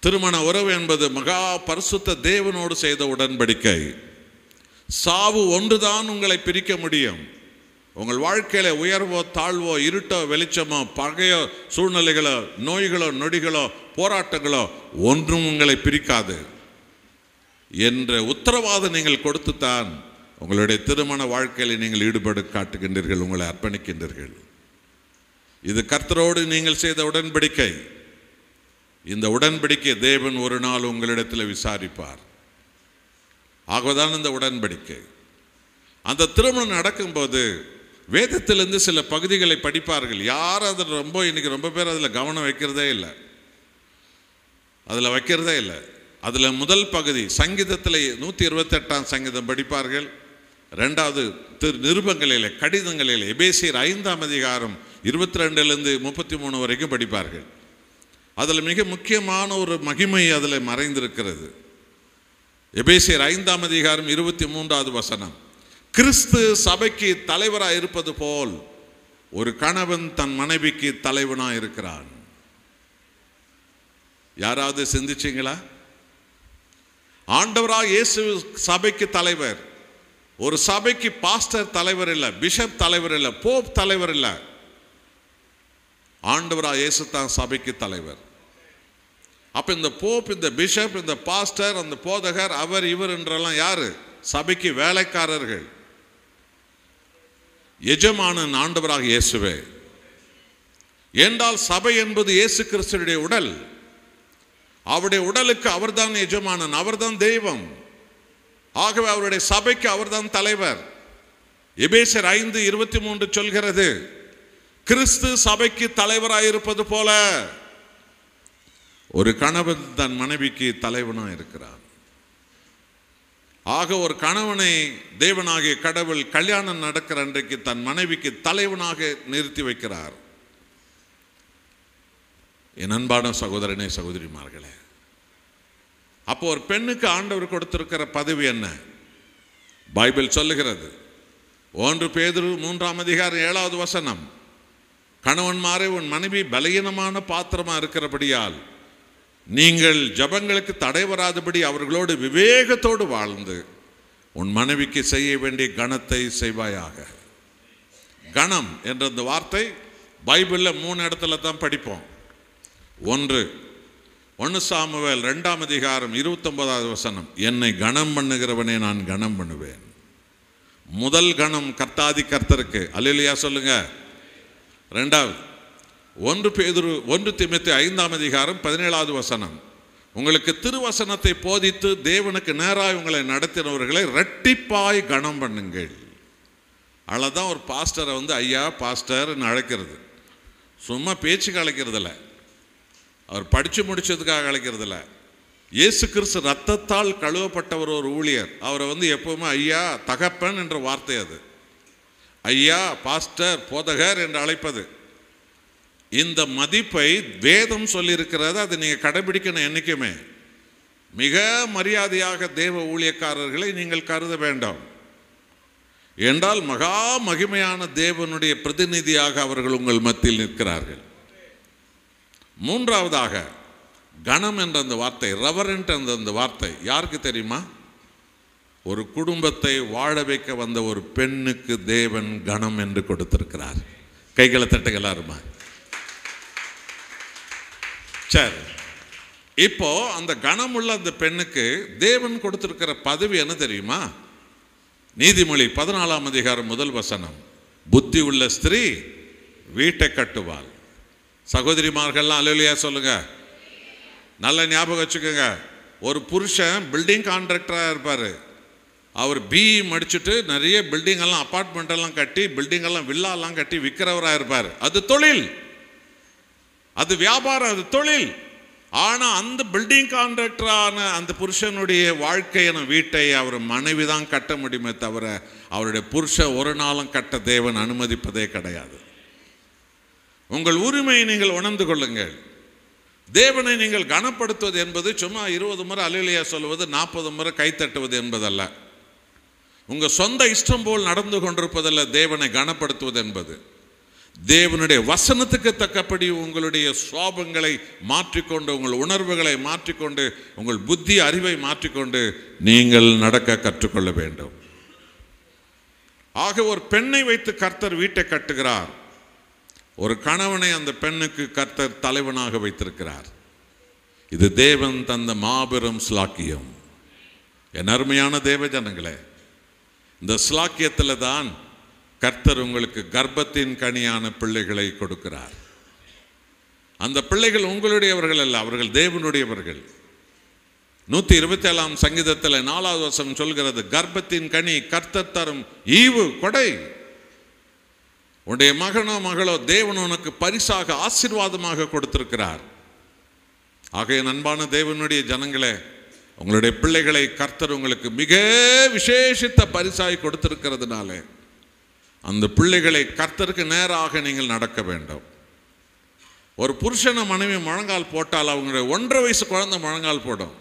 திருமண உறவு என்பது மகா பரிசுத்த தேவனோடு செய்த உடன்படிக்கை. சாவு ஒன்றுதான் உங்களை பிரிக்க முடியும். உங்கள் வாழ்க்கையில உயர்வோ தாழ்வோ, இருட்டோ வெளிச்சமோ, பகையோ சூழ்நிலைகளோ, நோய்களோ நொடிகளோ போராட்டங்களோ ஒன்றும் உங்களை பிரிக்காது என்ற உத்தரவாதம் நீங்கள் கொடுத்துத்தான் உங்களுடைய திருமண வாழ்க்கையில் நீங்கள் ஈடுபாடு காட்டுகின்றீர்கள், உங்களை அர்ப்பணிக்கின்றீர்கள். இது கர்த்தரோடு நீங்கள் செய்த உடன்படிக்கை. இந்த உடன்படிக்கை தேவன் ஒரு நாள் உங்களிடத்தில் விசாரிப்பார். ஆகதான் இந்த உடன்படிக்கை. அந்த திருமணம் நடக்கும்போது வேதத்திலிருந்து சில பகுதிகளை படிப்பார்கள். யாரும் அதில் இன்னைக்கு ரொம்ப பேர் அதில் கவனம் வைக்கிறதே இல்லை. அதில் முதல் பகுதி சங்கீதத்தில் 128ஆம் சங்கீதம் படிப்பார்கள். 2வது நிருபங்களில், கடிதங்களில் எபேசியர் 5ஆம் அதிகாரம் 22லிருந்து 33 வரைக்கும் படிப்பார்கள். அதில் மிக முக்கியமான ஒரு மகிமை அதில் மறைந்திருக்கிறது. எபேசியர் 5ஆம் அதிகாரம் 23வது வசனம், கிறிஸ்து சபைக்கு தலைவராக இருப்பது போல் ஒரு கணவன் தன் மனைவிக்கு தலைவனாக இருக்கிறான். யாராவது சிந்திச்சீங்களா? ஆண்டவராக இயேசு சபைக்கு தலைவர். ஒரு சபைக்கு பாஸ்டர் தலைவர் இல்லை, பிஷப் தலைவர் இல்லை, போப் தலைவர் இல்லை. ஆண்டவராக இயேசு தான் சபைக்கு தலைவர். அப்ப இந்த போப், இந்த பிஷப், இந்த பாஸ்டர், அந்த போதகர், அவர் இவர் என்றெல்லாம் யாரு? சபைக்கு வேலைக்காரர்கள். எஜமானன் ஆண்டவராக இயேசுவே. என்றால் சபை என்பது இயேசு கிறிஸ்துவினுடைய உடல். அவருடைய உடலுக்கு அவர்தான் எஜமானன், அவர்தான் தெய்வம். ஆகவே அவருடைய சபைக்கு அவர்தான் தலைவர். எபேசியர் 5:23 சொல்கிறது, கிறிஸ்து சபைக்கு தலைவராயிருப்பது போல ஒரு கணவன் தன் மனைவிக்கு தலைவனாக இருக்கிறார். ஆக ஒரு கணவனை தேவனாகிய கடவுள் கல்யாணம் நடக்கிற அன்றைக்கு தன் மனைவிக்கு தலைவனாக நிறுத்தி வைக்கிறார். என் அன்பான சகோதரனே, சகோதரிமார்களே, அப்போ ஒரு பெண்ணுக்கு ஆண்டவர் கொடுத்திருக்கிற பதவி என்ன? பைபிள் சொல்லுகிறது. 1 பேதுரு 3ஆம் அதிகாரம் 7வது வசனம், கணவன்மாரே உன் மனைவி பலகீனமான பாத்திரமா இருக்கிறபடியால் நீங்கள் ஜபங்களுக்கு தடை வராதபடி அவர்களோடு விவேகத்தோடு வாழ்ந்து உன் மனைவிக்கு செய்ய வேண்டிய கணத்தை செய்வாயாக. கணம் என்ற இந்த வார்த்தை பைபிளில் 3 இடத்துல தான் படிப்போம். 1 சாமுவேல் 2ஆம் அதிகாரம் 29வது வசனம், என்னை கணம் பண்ணுகிறவனே நான் கணம் பண்ணுவேன். முதல் கணம் கர்த்தாதி கர்த்தருக்கு, அல்லேலூயா சொல்லுங்க. 2வது 1 தீமோத்தேயு 5ஆம் அதிகாரம் 17வது வசனம், உங்களுக்கு திருவசனத்தை போதித்து தேவனுக்கு நேராய் உங்களை நடத்தினவர்களை இரட்டிப்பாய் கணம் பண்ணுங்கள். அவ்வளோதான் ஒரு பாஸ்டரை ஐயா பாஸ்டர்னு அழைக்கிறது. சும்மா பேச்சுக்கு அழைக்கிறதில்ல, அவர் படித்து முடிச்சதுக்காக அழைக்கிறதில்ல. இயேசு கிறிஸ்து ரத்தத்தால் கழுவப்பட்டவர் ஒரு ஊழியர். அவரை எப்பவுமே ஐயா, தகப்பன் என்ற வார்த்தை அது. ஐயா, பாஸ்டர், போதகர் என்று அழைப்பது. இந்த மதிப்பை வேதம் சொல்லியிருக்கிறது. அதை நீங்கள் கடைபிடிக்கணும். என்றைக்குமே மிக மரியாதையாக தேவ ஊழியக்காரர்களை நீங்கள் கருத வேண்டாம். என்றால் மகா மகிமையான தேவனுடைய பிரதிநிதியாக அவர்கள் உங்கள் மத்தியில் நிற்கிறார்கள். 3வதாக கணம் என்ற அந்த வார்த்தை, ரெவரண்ட் என்ற அந்த வார்த்தை யாருக்கு தெரியுமா? ஒரு குடும்பத்தை வாழ வைக்க வந்த ஒரு பெண்ணுக்கு தேவன் கணம் என்று கொடுத்திருக்கிறார். கைகளை தட்டுகளாருமா. சரி, இப்போ அந்த கணமுள்ள அந்த பெண்ணுக்கு தேவன் கொடுத்திருக்கிற பதவி என்ன தெரியுமா? நீதிமொழி 14ஆம் அதிகாரம் 1 வசனம், புத்தி உள்ள ஸ்திரீ வீட்டை கட்டுவாள். சகோதரிமார்கள்லாம் அல்லேலூயா சொல்லுங்க. நல்ல ஞாபகம் வச்சுக்கோங்க. ஒரு புருஷன் பில்டிங் கான்ட்ராக்டராக இருப்பார். அவர் பிஇ முடிச்சுட்டு நிறைய பில்டிங் எல்லாம் அப்பார்ட்மெண்ட் எல்லாம் கட்டி பில்டிங் எல்லாம் வில்லாலாம் கட்டி விற்கிறவராக இருப்பார். அது தொழில், அது வியாபாரம், அது தொழில். ஆனால் அந்த பில்டிங் கான்ட்ராக்டரான அந்த புருஷனுடைய வாழ்க்கையான வீட்டை அவர் மனைவி தான் கட்ட முடியுமே தவிர அவருடைய புருஷன் ஒரு நாளும் கட்ட தேவன் அனுமதிப்பதே கிடையாது. உங்கள் உரிமையை நீங்கள் உணர்ந்து கொள்ளுங்கள். தேவனை நீங்கள் கனப்படுத்துவது என்பது சும்மா 20 முறை அல்லேலூயா சொல்வது, 40 முறை கைத்தட்டுவது என்பதல்ல. உங்கள் சொந்த இஷ்டம் போல் நடந்து கொண்டிருப்பதல்ல தேவனை கனப்படுத்துவது என்பது. தேவனுடைய வசனத்துக்கு தக்கபடி உங்களுடைய சுவாபங்களை மாற்றிக்கொண்டு, உங்கள் உணர்வுகளை மாற்றிக்கொண்டு, உங்கள் புத்தி அறிவை மாற்றிக்கொண்டு நீங்கள் நடக்க கற்றுக்கொள்ள வேண்டும். ஆக ஒரு பெண்ணை வைத்து கர்த்தர் வீட்டை கட்டுகிறார். ஒரு கணவனை அந்த பெண்ணுக்கு கர்த்தர் தலைவனாக வைத்திருக்கிறார். இது தேவன் தந்த மாபெரும் ஸ்லாக்கியம். என் அருமையான தேவ ஜனங்களே, இந்த ஸ்லாக்கியத்தில் தான் கர்த்தர் உங்களுக்கு கர்ப்பத்தின் கனியான பிள்ளைகளை கொடுக்கிறார். அந்த பிள்ளைகள் உங்களுடையவர்கள் அல்ல, அவர்கள் தேவனுடையவர்கள். 127ஆம் சங்கீதத்தில் 4வது வசனம் சொல்கிறது, கர்ப்பத்தின் கனி கர்த்தர் தரும் ஈவு கொடை. உன்னுடைய மகனோ மகளோ தேவன் உனக்கு பரிசாக ஆசீர்வாதமாக கொடுத்திருக்கிறார். ஆகைய அன்பான தேவனுடைய ஜனங்களே, உங்களுடைய பிள்ளைகளை கர்த்தர் உங்களுக்கு மிக விசேஷித்த பரிசாய் கொடுத்திருக்கிறதுனால அந்த பிள்ளைகளை கர்த்தருக்கு நேராக நீங்கள் நடக்க வேண்டும். ஒரு புருஷனை மனைவி முழங்கால் போட்டால் அவங்களுடைய 1.5 வயசு குழந்தை முழங்கால் போடும்.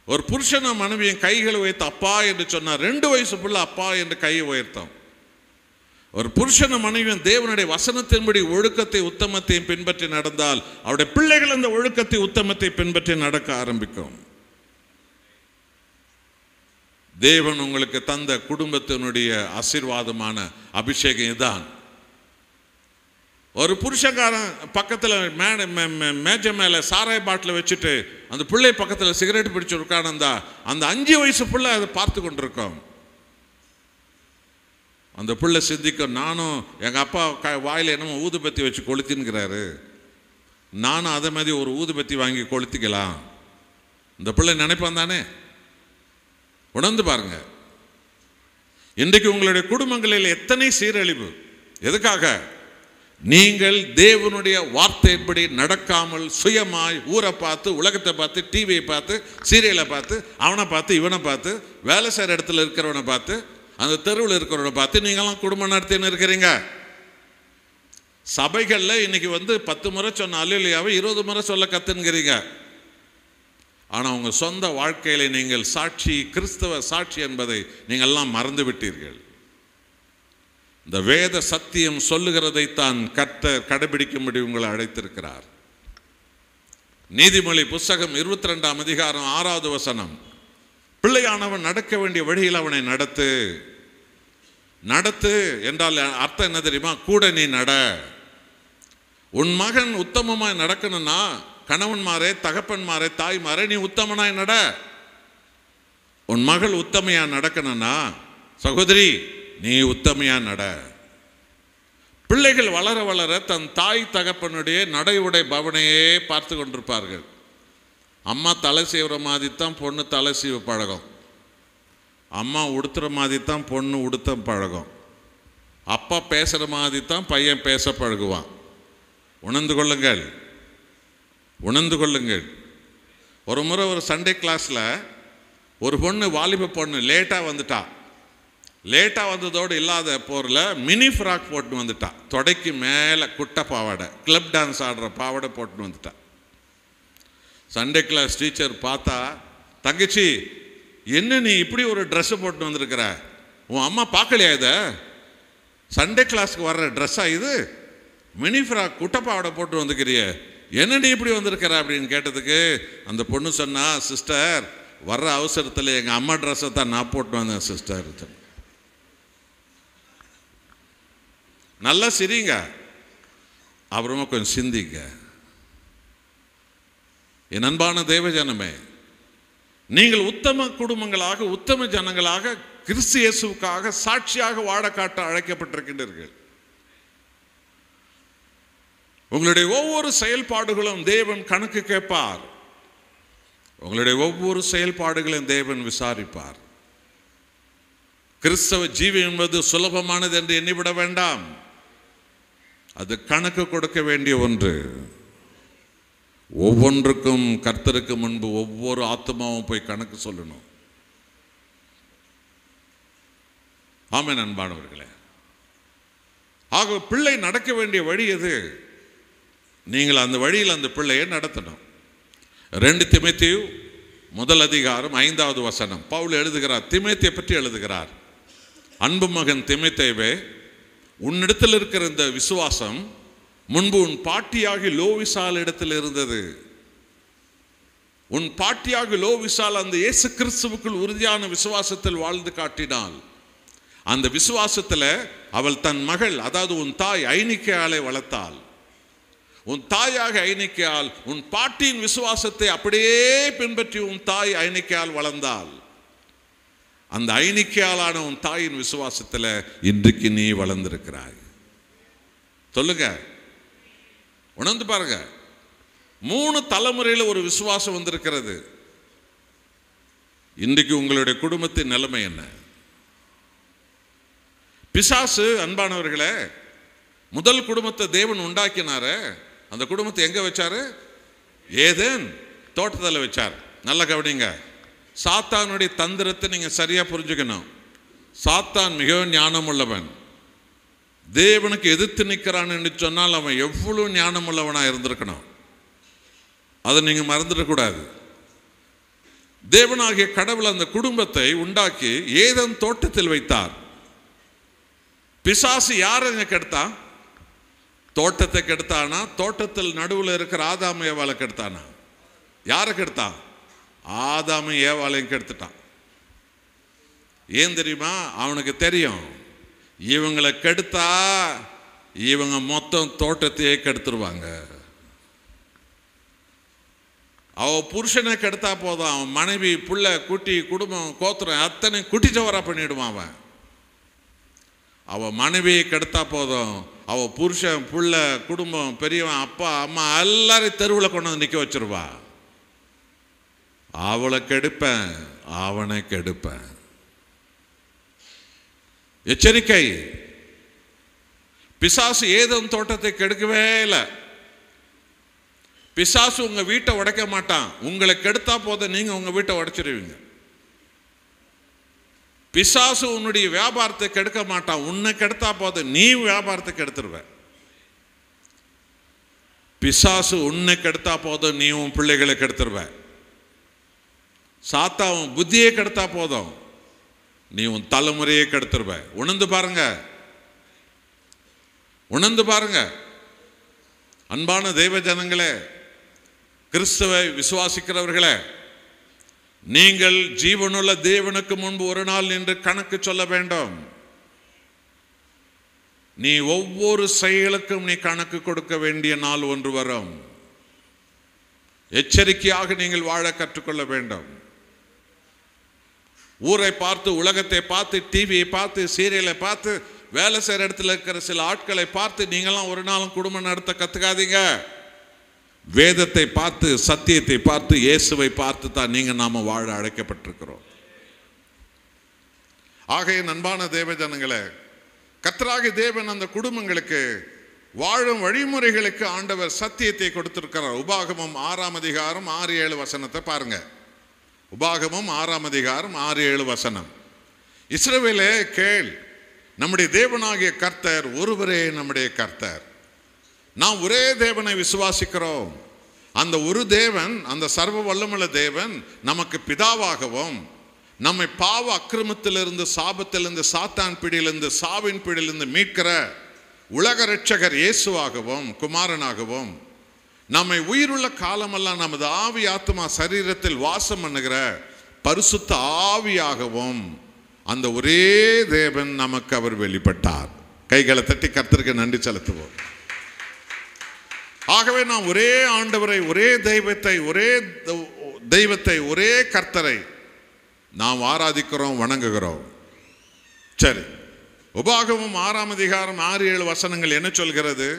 ஒரு புருஷனை மனைவியின் கைகளை வைத்து அப்பா என்று சொன்னார், 2 வயசு பிள்ளை அப்பா என்று கையை உயர்த்தோம். ஒரு புருஷன மனைவியும் தேவனுடைய வசனத்தின்படி ஒழுக்கத்தை உத்தமத்தையும் பின்பற்றி நடந்தால் அவருடைய பிள்ளைகள் அந்த ஒழுக்கத்தை உத்தமத்தை பின்பற்றி நடக்க ஆரம்பிக்கும். தேவன் உங்களுக்கு தந்த குடும்பத்தினுடைய ஆசீர்வாதமான அபிஷேகம் இதுதான். ஒரு புருஷக்காரன் பக்கத்தில் மேஜை மேலே சாராய பாட்டில் வச்சுட்டு அந்த பிள்ளை பக்கத்தில் சிகரெட் பிடிச்சு உட்கார்ந்தா அந்த 5 வயசு பிள்ளை அதை பார்த்து கொண்டிருக்கோம். அந்த பிள்ளை சிந்திக்கும், நானும் எங்கள் அப்பா வாயில் என்னமோ ஊதுபத்தி வச்சு கொளுத்தின்னுக்கிறாரு, நானும் அதை மாதிரி ஒரு ஊதுபத்தி வாங்கி கொளுத்திக்கலாம். இந்த பிள்ளை நினைப்பான் தானே? உணர்ந்து பாருங்க. இன்றைக்கு உங்களுடைய குடும்பங்களில் எத்தனை சீரழிவு. எதுக்காக? நீங்கள் தேவனுடைய வார்த்தையின்படி நடக்காமல் சுயமாய் ஊரை பார்த்து, உலகத்தை பார்த்து, டிவியை பார்த்து, சீரியலை பார்த்து, அவனை பார்த்து, இவனை பார்த்து, வேலை செய்கிற இடத்துல இருக்கிறவனை பார்த்து, அந்த தெருவில் இருக்கிறவனை பார்த்து நீங்களாம் குடும்பம் நடத்தின்னு இருக்கிறீங்க. சபைகளில் இன்னைக்கு 10 முறை சொன்ன அல்லேலூயாவை 20 முறை சொல்ல கத்துங்கிறீங்க. ஆனால் உங்கள் சொந்த வாழ்க்கையில நீங்கள் சாட்சி, கிறிஸ்தவ சாட்சி என்பதை நீங்கள்லாம் மறந்து விட்டீர்கள். இந்த வேத சத்தியம் சொல்லுகிறதைத்தான் கர்த்தர் கடைபிடிக்கும்படி உங்களை அழைத்திருக்கிறார். நீதிமொழி புஸ்தகம் 22ஆம் அதிகாரம் 6வது வசனம், பிள்ளையானவன் நடக்க வேண்டிய வழியில் அவனை நடத்து. நடத்து என்றால் அர்த்தம் என்ன தெரியுமா? கூட நீ நட. உன் மகன் உத்தமமாய் நடக்கணும்னா கணவன்மாரே, தகப்பன்மாரே, தாய்மாரே, நீ உத்தமனாய் நட. உன் மகள் உத்தமையா நடக்கணும்னா சகோதரி நீ உத்தமையா நட. பிள்ளைகள் வளர வளர தன் தாய் தகப்பனுடைய நடை உடை பவனையே பார்த்து கொண்டிருப்பார்கள். அம்மா தலை சீவுற மாதிரி தான் பொண்ணு தலை சீவ பழகும். அம்மா உடுத்துற மாதிரி தான் பொண்ணு உடுத்த பழகும். அப்பா பேசுகிற மாதிரி தான் பையன் பேச பழகுவான். உணர்ந்து கொள்ளுங்கள், உணர்ந்து கொள்ளுங்கள். ஒரு முறை ஒரு சண்டே கிளாஸில் ஒரு பொண்ணு, வாலிப பொண்ணு லேட்டாக வந்துட்டா. லேட்டாக வந்ததோடு இல்லாத போரில் மினி ஃப்ராக் போட்டு வந்துட்டா. தொடைக்கு மேலே குட்டை பாவாடை, கிளப் டான்ஸ் ஆடுற பாவாடை போட்டு வந்துட்டா. சண்டே கிளாஸ் டீச்சர் பார்த்தா, தங்கச்சி என்ன நீ இப்படி ஒரு ட்ரெஸ்ஸை போட்டு வந்திருக்கிற, உன் அம்மா பார்க்கலையா இதை? சண்டே கிளாஸ்க்கு வர்ற ட்ரெஸ்ஸா இது? மினி ஃப்ராக் குட்டை பாவாடை போட்டு வந்துக்கிறிய, என்ன நீ இப்படி வந்திருக்கிற அப்படின்னு கேட்டதுக்கு அந்த பொண்ணு சொன்னா, சிஸ்டர் வர்ற அவசரத்தில் எங்கள் அம்மா ட்ரெஸ்ஸை தான் நான் போட்டு வந்தேன் சிஸ்டர். நல்லா சிரிங்க, அப்புறமா கொஞ்சம் சிந்திங்க. என் அன்பான தேவஜனமே, நீங்கள் உத்தம குடும்பங்களாக, உத்தம ஜனங்களாக, கிறிஸ்து இயேசுவுக்காக சாட்சியாக வாழ காட்ட அழைக்கப்பட்டிருக்கின்றீர்கள். உங்களுடைய ஒவ்வொரு செயல்பாடுகளும் தேவன் கணக்கு கேட்பார். உங்களுடைய ஒவ்வொரு செயல்பாடுகளையும் தேவன் விசாரிப்பார். கிறிஸ்தவ ஜீவன் என்பது சுலபமானது என்று எண்ணிவிட வேண்டாம். அது கணக்கு கொடுக்க வேண்டிய ஒன்று. ஒவ்வொன்றுக்கும் கர்த்தருக்கு முன்பு ஒவ்வொரு ஆத்மாவும் போய் கணக்கு சொல்லணும். ஆமென் அன்பானவர்களே. ஆக பிள்ளை நடக்க வேண்டிய வழி எது? நீங்கள் அந்த வழியில் அந்த பிள்ளையை நடத்தணும். 2 தீமோத்தேயு 1:5 பவுல் எழுதுகிறார், தீமோத்தேயை பற்றி எழுதுகிறார். அன்பு மகன் தீமோத்தேயுவே, உன்னிடத்தில் இருக்கிற இந்த விசுவாசம் முன்பு உன் பாட்டியாகி லோவிசால் இடத்தில் இருந்தது. உன் பாட்டியாகி லோவிசால் அந்த இயேசு கிறிஸ்துவுக்குள் உறுதியான விசுவாசத்தில் வாழ்ந்து காட்டினாள். அந்த விசுவாசத்தில் அவள் தன் மகள், அதாவது உன் தாய் ஐனிக்கையாளை வளர்த்தாள். உன் தாயாக ஐனிக்கையால் உன் பாட்டியின் விசுவாசத்தை அப்படியே பின்பற்றி உன் தாய் ஐனிக்கையால் வளர்ந்தாள். அந்த ஐனிக்கையாலான உன் தாயின் விசுவாசத்தில் இன்றைக்கு நீ வளர்ந்திருக்கிறாய். சொல்லுங்க, உணர்ந்து பாருங்க. 3 தலைமுறையில் ஒரு விசுவாசம் வந்திருக்கிறது. இன்றைக்கு உங்களுடைய குடும்பத்தின் நிலைமை என்ன? பிசாசு அன்பானவர்களே, முதல் குடும்பத்தை தேவன் உண்டாக்கினாரு. அந்த குடும்பத்தை எங்க வச்சாரு? ஏதேன் தோட்டத்தில் வச்சார். நல்ல கவனிங்க. சாத்தானுடைய தந்திரத்தை நீங்க சரியா புரிஞ்சுக்கணும். சாத்தான் மிகவும் ஞானம் உள்ளவன். தேவனுக்கு எதிர்த்து நிற்கிறான் என்று சொன்னால் அவன் எவ்வளவு ஞானம் உள்ளவனா இருந்திருக்கணும். அதை நீங்க மறந்துடக்கூடாது. தேவனாகிய கடவுள் அந்த குடும்பத்தை உண்டாக்கி ஏதேன் தோட்டத்தில் வைத்தார். பிசாசு யாரை கெடுத்தான்? தோட்டத்தை கெடுத்தானா? தோட்டத்தில் நடுவில் இருக்கிற ஆதாம் ஏவாளை கெடுத்தானா? யாரை கெடுத்தான்? ஆதாம் ஏவாளையும் கெடுத்துட்டான். ஏன் தெரியுமா? அவனுக்கு தெரியும், இவங்களை கெடுத்தா இவங்க மொத்தம் தோட்டத்தையே கெடுத்துருவாங்க. அவ புருஷனை கெடுத்தா போதும், அவன் மனைவி, புள்ள, குட்டி, குடும்பம், கோத்திரம் அத்தனை குட்டிச்சவரா பண்ணிடுவான். அவன் மனைவியை கெடுத்தா போதும், அவ புருஷன், புள்ள, குடும்பம், பெரியவன், அப்பா, அம்மா எல்லாரையும் தெருவில் கொண்டு வந்து நிற்க வச்சிருவா. அவளை கெடுப்பேன், அவனை கெடுப்பேன். எச்சரிக்கை. பிசாசு ஏதேன் தோட்டத்தை கெடுக்கவே இல்லை. பிசாசு உங்க வீட்டை உடைக்க மாட்டான். உங்களை கெடுத்தா போதும், நீங்க உங்க வீட்டை உடைச்சிருவீங்க. பிசாசு உன்னுடைய வியாபாரத்தை கெடுக்க மாட்டான். உன்னை கெடுத்தா போதும், நீ வியாபாரத்தை கெடுத்துருவ. பிசாசு உன்னை கெடுத்தா போதும், நீ உன் பிள்ளைகளை கெடுத்துருவ. சாத்தான் புத்தியை கெடுத்தா போதும், நீ உன் தலைமுறையை கெடுத்துருவ. உணர்ந்து பாருங்க, உணர்ந்து பாருங்க. அன்பான தெய்வ ஜனங்களே, கிறிஸ்துவை விசுவாசிக்கிறவர்களே, நீங்கள் ஜீவனுள்ள தேவனுக்கு முன்பு ஒரு நாள் நின்று கணக்கு சொல்ல வேண்டும். நீ ஒவ்வொரு செயலுக்கும் நீ கணக்கு கொடுக்க வேண்டிய நாள் ஒன்று வரும். எச்சரிக்கையாக நீங்கள் வாழ கற்றுக்கொள்ள வேண்டும். ஊரை பார்த்து, உலகத்தை பார்த்து, டிவியை பார்த்து, சீரியலை பார்த்து, வேலை செய்கிற இடத்துல இருக்கிற சில ஆட்களை பார்த்து நீங்களாம் ஒரு நாளும் குடும்பம் நடத்த கற்றுக்காதீங்க. வேதத்தை பார்த்து, சத்தியத்தை பார்த்து, இயேசுவை பார்த்து தான் நீங்க நாம வாழ அழைக்கப்பட்டிருக்கிறோம். ஆகைய அன்பான தேவ ஜனங்களே, கர்த்தராகிய தேவன் அந்த குடும்பங்களுக்கு வாழும் வழிமுறைகளுக்கு ஆண்டவர் சத்தியத்தை கொடுத்திருக்கிறார். உபாகமம் 6:6-7 பாருங்க. உபாகமம் 6:6-7. இஸ்ரவேலே கேள், நம்முடைய தேவனாகிய கர்த்தர் ஒருவரே நம்முடைய கர்த்தர். நாம் ஒரே தேவனை விசுவாசிக்கிறோம். அந்த ஒரு தேவன், அந்த சர்வ வல்லமுள்ள தேவன் நமக்கு பிதாவாகவும், நம்மை பாவ அக்கிரமத்திலிருந்து, சாபத்திலிருந்து, சாத்தான் பிடியிலிருந்து, சாவின் பிடியிலிருந்து மீட்கிற உலக ரட்சகர் இயேசுவாகவும், குமாரனாகவும், நம்மை உயிருள்ள காலமெல்லாம் நமது ஆவி ஆத்மா சரீரத்தில் வாசம் பண்ணுகிற பரிசுத்த ஆவியாகவும் அந்த ஒரே தேவன் நமக்கு அவர் வெளிப்பட்டார். கைகளை தட்டி கர்த்தருக்கு நன்றி செலுத்துவோம். ஆகவே நாம் ஒரே ஆண்டவரை, ஒரே தெய்வத்தை, ஒரே கர்த்தரை நாம் ஆராதிக்கிறோம், வணங்குகிறோம். சரி, உபாகமம் 6:6-7 என்ன சொல்கிறது?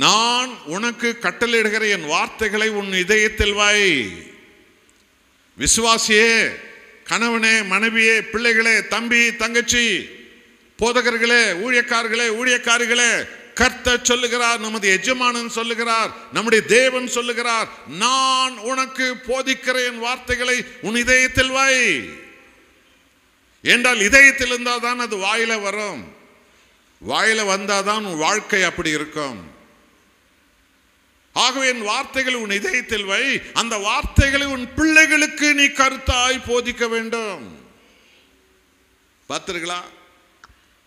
நான் உனக்கு கட்டளையிடுகிற என் வார்த்தைகளை உன் இதயத்தில் வை. விசுவாசியே, கணவனே, மனைவியே, பிள்ளைகளே, தம்பி, தங்கச்சி, போதகர்களே, ஊழியக்காரர்களே, ஊழியக்காரிகளே, கர்த்தர் சொல்லுகிறார், நமது எஜமானன் சொல்லுகிறார், நம்முடைய தேவன் சொல்லுகிறார், நான் உனக்கு போதிக்கிற என் வார்த்தைகளை உன் இதயத்தில் வை. என்றால் இதயத்தில் இருந்தால் தான் அது வாயில வரும். வாயில வந்தாதான் உன் வாழ்க்கை அப்படி இருக்கும். ஆகவே என் வார்த்தைகளை உன் இதயத்தில் வை. அந்த வார்த்தைகளை உன் பிள்ளைகளுக்கு நீ கருத்தாய் போதிக்க வேண்டும். பார்த்தீர்களா?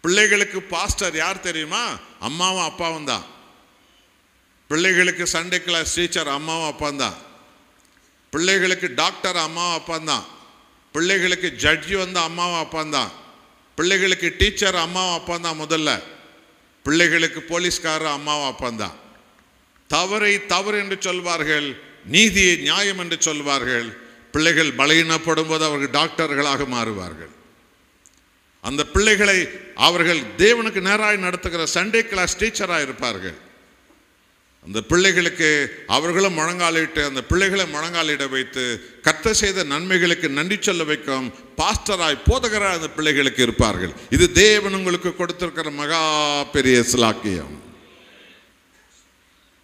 பிள்ளைகளுக்கு பாஸ்டர் யார் தெரியுமா? அம்மாவும் அப்பாவும் தான். பிள்ளைகளுக்கு சண்டே கிளாஸ் டீச்சர் அம்மாவும் அப்பாவும் தான். பிள்ளைகளுக்கு டாக்டர் அம்மாவும் அப்பாவும் தான். பிள்ளைகளுக்கு ஜட்ஜி வந்து அம்மாவும் அப்பாவும் தான். பிள்ளைகளுக்கு டீச்சர் அம்மாவும் அப்பாவும் தான். முதல்ல பிள்ளைகளுக்கு போலீஸ்காரர் அம்மாவும் அப்பாவும் தான். தவறை தவறு என்று சொல்வார்கள், நீதியை நியாயம் என்று சொல்வார்கள். பிள்ளைகள் பலகீனப்படும் போது அவர்கள் டாக்டர்களாக மாறுவார்கள். அந்த பிள்ளைகளை அவர்கள் தேவனுக்கு நேராய் நடத்துகிற சண்டே கிளாஸ் டீச்சராக இருப்பார்கள். அந்த பிள்ளைகளுக்கு அவர்களும் முழங்காலிட்டு அந்த பிள்ளைகளை முழங்காலிட வைத்து கர்த்தர் செய்த நன்மைகளுக்கு நன்றி சொல்ல வைக்கும் பாஸ்டராய், போதகராய் அந்த பிள்ளைகளுக்கு இருப்பார்கள். இது தேவன் உங்களுக்கு கொடுத்திருக்கிற மகா பெரிய சிலாக்கியம்.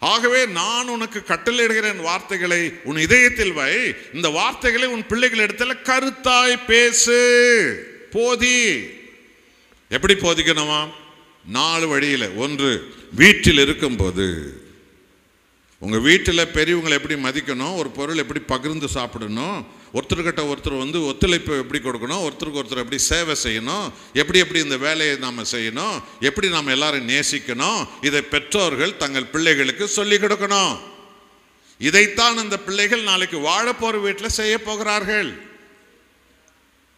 ஆகவே நான் உனக்கு கட்டளையிடுகிறேன் வார்த்தைகளை உன் இதயத்தில் வை. இந்த வார்த்தைகளை உன் பிள்ளைகள் இடத்துல கருத்தாய் பேசு, போதி. எப்படி போதிக்கணுமா? 4 வழியில். ஒன்று, வீட்டில் இருக்கும்போது உங்க வீட்டில் பெரியவங்களை எப்படி மதிக்கணும், ஒரு பொருள் எப்படி பகிர்ந்து சாப்பிடணும், ஒருத்தர்கிட்ட ஒருத்தர் வந்து ஒத்துழைப்பு எப்படி கொடுக்கணும், ஒருத்தருக்கு ஒருத்தர் எப்படி சேவை செய்யணும், எப்படி எப்படி இந்த வேலையை நாம் செய்யணும், எப்படி நாம் எல்லாரும் நேசிக்கணும், இதை பெற்றோர்கள் தங்கள் பிள்ளைகளுக்கு சொல்லி கொடுக்கணும். இதைத்தான் அந்த பிள்ளைகள் நாளைக்கு வாழப்போற வீட்டில் செய்ய போகிறார்கள்.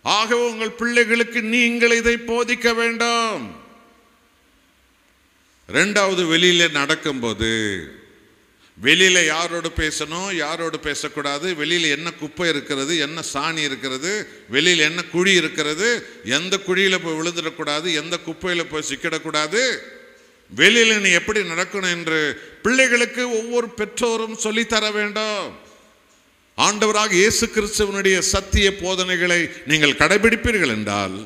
ஆகவே உங்கள் பிள்ளைகளுக்கு நீங்கள் இதை போதிக்க வேண்டும். 2வது, வெளியில நடக்கும்போது வெளியில யாரோடு பேசணும், யாரோடு பேசக்கூடாது, வெளியில என்ன குப்பை இருக்கிறது, என்ன சாணி இருக்கிறது, வெளியில என்ன குழி இருக்கிறது, எந்த குழியில போய் விழுந்துடக்கூடாது, எந்த குப்பையில போய் சிக்கிடக்கூடாது, வெளியில நீ எப்படி நடக்கணும் என்று பிள்ளைகளுக்கு ஒவ்வொரு பெற்றோரும் சொல்லித்தர வேண்டும். ஆண்டவராக இயேசு கிறிஸ்துவனுடைய சத்திய போதனைகளை நீங்கள் கடைபிடிப்பீர்கள் என்றால்,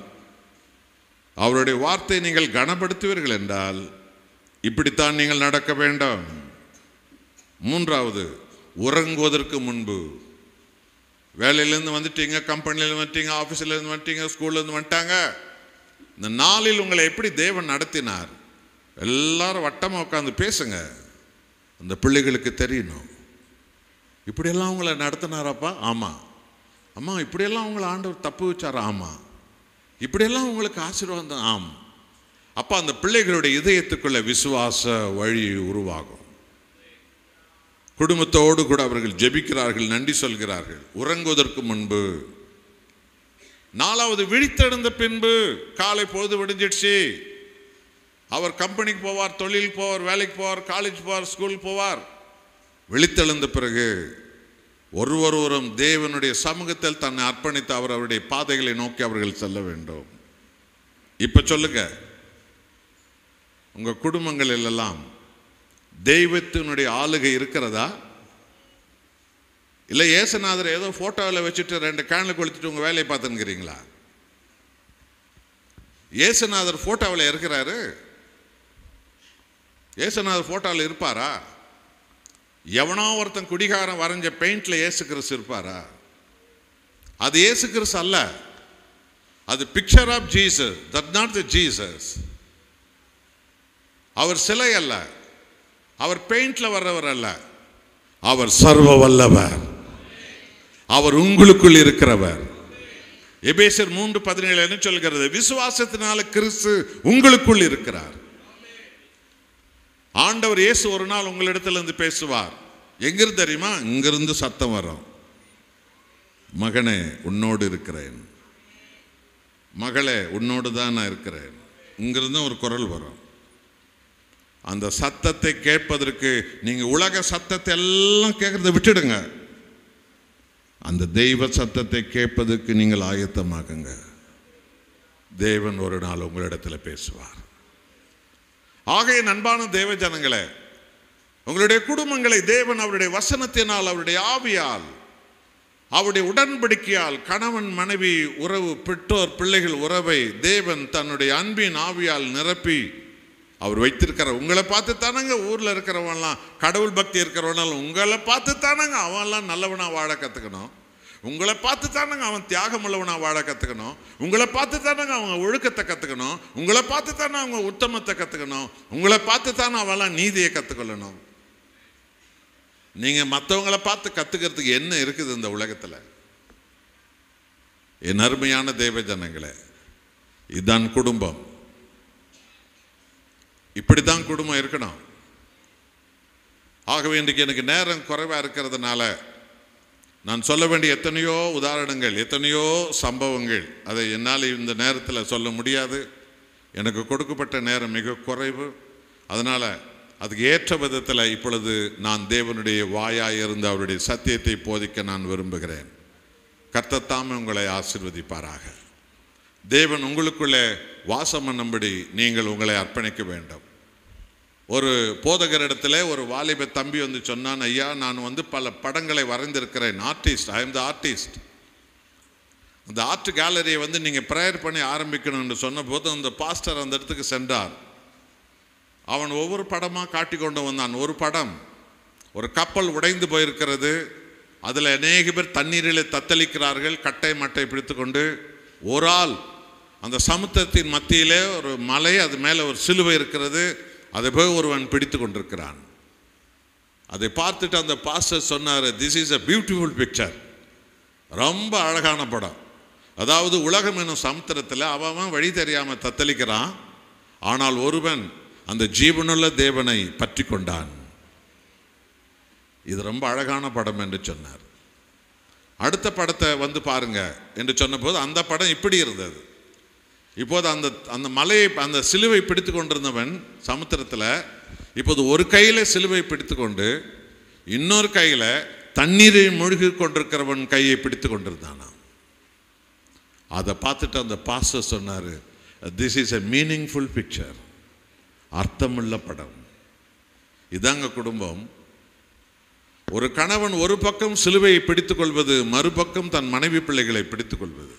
அவருடைய வார்த்தை நீங்கள் கனப்படுத்துவீர்கள் என்றால், இப்படித்தான் நீங்கள் நடக்க வேண்டும். 3வது, உறங்குவதற்கு முன்பு. வேலையிலேருந்து வந்துட்டீங்க, கம்பெனிலேருந்து வந்துட்டீங்க, ஆஃபீஸ்லேருந்து வந்துட்டீங்க, ஸ்கூல்லேருந்து வந்துட்டாங்க. இந்த நாளில் உங்களை எப்படி தேவன் நடத்தினார் எல்லாரும் வட்டமாக உட்காந்து பேசுங்க. அந்த பிள்ளைகளுக்கு தெரியணும், இப்படியெல்லாம் உங்களை நடத்தினாராப்பா, ஆமாம். அம்மா, இப்படியெல்லாம் உங்களை ஆண்டவர் தப்பு வச்சாரா, ஆமாம். இப்படியெல்லாம் உங்களுக்கு ஆசீர்வாதம் தான், ஆமாம். அப்போ அந்த பிள்ளைகளுடைய இதயத்துக்குள்ள விசுவாச வழி உருவாகும். குடும்பத்தோடு கூட அவர்கள் ஜெபிக்கிறார்கள், நன்றி சொல்கிறார்கள். உறங்குவதற்கு முன்பு. 4வது, விழித்தெழுந்த பின்பு. காலை பொழுது விடிஞ்சிடுச்சு, அவர் கம்பெனிக்கு போவார், தொழில் போவார், வேலைக்கு போவார், காலேஜ் போவார், ஸ்கூல் போவார். விழித்தெழுந்த பிறகு ஒருவரும் தேவனுடைய சமூகத்தில் தன்னை அர்ப்பணித்து அவருடைய பாதைகளை நோக்கி அவர்கள் செல்ல வேண்டும். இப்ப சொல்லுங்க, உங்க குடும்பங்களில் எல்லாம் தெய்வத்தினுடைய ஆளுகை இருக்கிறதா? இல்லை இயேசுநாதர் ஏதோ போட்டோவில் வச்சுட்டு 2 கேனில் கொளுத்திட்டு உங்க வேலையை பார்த்துங்கிறீங்களா? இயேசுநாதர் போட்டோவில் இருக்கிறாரு. இயேசுநாதர் போட்டோவில் இருப்பாரா? எவனோ ஒருத்தன் குடிகாரன் வரைஞ்ச பெயிண்ட்ல இயேசு கிறிஸ்து இருப்பாரா? அது இயேசு கிறிஸ்து அல்ல. அது picture of Jesus. That not the Jesus. அவர் சிலை அல்ல, அவர் பெயிண்ட்ல வர்றவர் அல்ல, அவர் சர்வ வல்லவர், அவர் உங்களுக்குள் இருக்கிறவர். எபேசியர் 3:17 என்ன சொல்கிறது? விசுவாசத்தினால கிறிஸ்து உங்களுக்குள் இருக்கிறார். ஆண்டவர் இயேசு ஒரு நாள் உங்களிடத்துல இருந்து பேசுவார். எங்கிருந்து தெரியுமா? இங்கிருந்து சத்தம் வரும், மகனே உன்னோடு இருக்கிறேன், மகளே உன்னோடு தான் நான் இருக்கிறேன். இங்கிருந்து ஒரு குரல் வரும். அந்த சத்தத்தை கேட்பதற்கு நீங்க உலக சத்தத்தை எல்லாம் கேட்கறத விட்டுடுங்க. அந்த தெய்வ சத்தத்தை கேட்பதற்கு நீங்கள் ஆயத்தமாகுங்க. தேவன் ஒரு நாள் உங்களிடத்தில் பேசுவார். ஆகைய அன்பான தேவ ஜனங்களே, உங்களுடைய குடும்பங்களை தேவன் அவருடைய வசனத்தினால், அவருடைய ஆவியால் அவருடைய உடன்படிக்கையால் கணவன் மனைவி உறவு, பெற்றோர் பிள்ளைகள் உறவை தேவன் தன்னுடைய அன்பின் ஆவியால் நிரப்பி அவர் வைத்திருக்கிற. உங்களை பார்த்து தானங்க ஊரில் இருக்கிறவன்லாம், கடவுள் பக்தி இருக்கிறவனாலும் உங்களை பார்த்து தானங்க அவன்லாம் நல்லவனாக வாழ கற்றுக்கணும். உங்களை பார்த்து தானங்க அவன் தியாகம் உள்ளவனாக வாழ கற்றுக்கணும். உங்களை பார்த்து தானங்க அவங்க ஒழுக்கத்தை கற்றுக்கணும். உங்களை பார்த்து தானே அவங்க உத்தமத்தை கற்றுக்கணும். உங்களை பார்த்து தானே அவெல்லாம் நீதியை கற்றுக்கொள்ளணும். நீங்கள் மற்றவங்களை பார்த்து கற்றுக்கிறதுக்கு என்ன இருக்குது இந்த உலகத்தில்? என் அருமையான தேவ ஜனங்களே, இதுதான் குடும்பம். இப்படி தான் குடும்பம் இருக்கணும். ஆகவே இன்றைக்கு எனக்கு நேரம் குறைவாக இருக்கிறதுனால நான் சொல்ல வேண்டிய எத்தனையோ உதாரணங்கள், எத்தனையோ சம்பவங்கள், அதை என்னால் இந்த நேரத்தில் சொல்ல முடியாது. எனக்கு கொடுக்கப்பட்ட நேரம் மிக குறைவு. அதனால் அதுக்கு ஏற்ற விதத்தில் இப்பொழுது நான் தேவனுடைய வாயாய் இருந்து அவருடைய சத்தியத்தை போதிக்க நான் விரும்புகிறேன். கர்த்தர் தாமே உங்களை ஆசீர்வதிப்பாராக. தேவன் உங்களுக்குள்ளே வாசம் பண்ணும்படி நீங்கள் உங்களை அர்ப்பணிக்க வேண்டும். ஒரு போதகரிடத்தில் ஒரு வாலிப தம்பி வந்து சொன்னான், ஐயா நான் பல படங்களை வரைந்திருக்கிறேன், artist, I am the artist. அந்த ஆர்ட் கேலரியை நீங்கள் ப்ரேயர் பண்ணி ஆரம்பிக்கணும்னு சொன்ன போது அந்த பாஸ்டர் அந்த இடத்துக்கு சென்றார். அவன் ஒவ்வொரு படமாக காட்டி கொண்டு வந்தான். ஒரு படம், ஒரு கப்பல் உடைந்து போயிருக்கிறது, அதில் அநேக பேர் தண்ணீரில் தத்தளிக்கிறார்கள், கட்டை மட்டை பிடித்து கொண்டு. ஒரு ஆள் அந்த சமுத்திரத்தின் மத்தியிலே ஒரு மலை, அது மேலே ஒரு சிலுவை இருக்கிறது, அதை போய் ஒருவன் பிடித்து கொண்டிருக்கிறான். அதை பார்த்துட்டு அந்த பாஸ்டர் சொன்னார், this is a beautiful picture. ரொம்ப அழகான படம். அதாவது உலகம் என்னும் சமுத்திரத்தில் அவன் வழி தெரியாமல் தத்தளிக்கிறான், ஆனால் ஒருவன் அந்த ஜீவனுள்ள தேவனை பற்றி கொண்டான். இது ரொம்ப அழகான படம் என்று சொன்னார். அடுத்த படத்தை பாருங்க என்று சொன்னபோது அந்த படம் இப்படி இருந்தது. இப்போது அந்த அந்த மலையை, அந்த சிலுவை பிடித்து கொண்டிருந்தவன் சமுத்திரத்தில் இப்போது ஒரு கையில் சிலுவை பிடித்து கொண்டு இன்னொரு கையில் தண்ணீரை மூழ்கி கொண்டிருக்கிறவன் கையை பிடித்து கொண்டிருந்தானாம். அதை பார்த்துட்டு அந்த பாஸ்டர் சொன்னார், this is a meaningful picture. அர்த்தமுள்ள படம். இதாங்க குடும்பம். ஒரு கணவன் ஒரு பக்கம் சிலுவையை பிடித்துக் கொள்வது, மறுபக்கம் தன் மனைவி பிள்ளைகளை பிடித்துக் கொள்வது.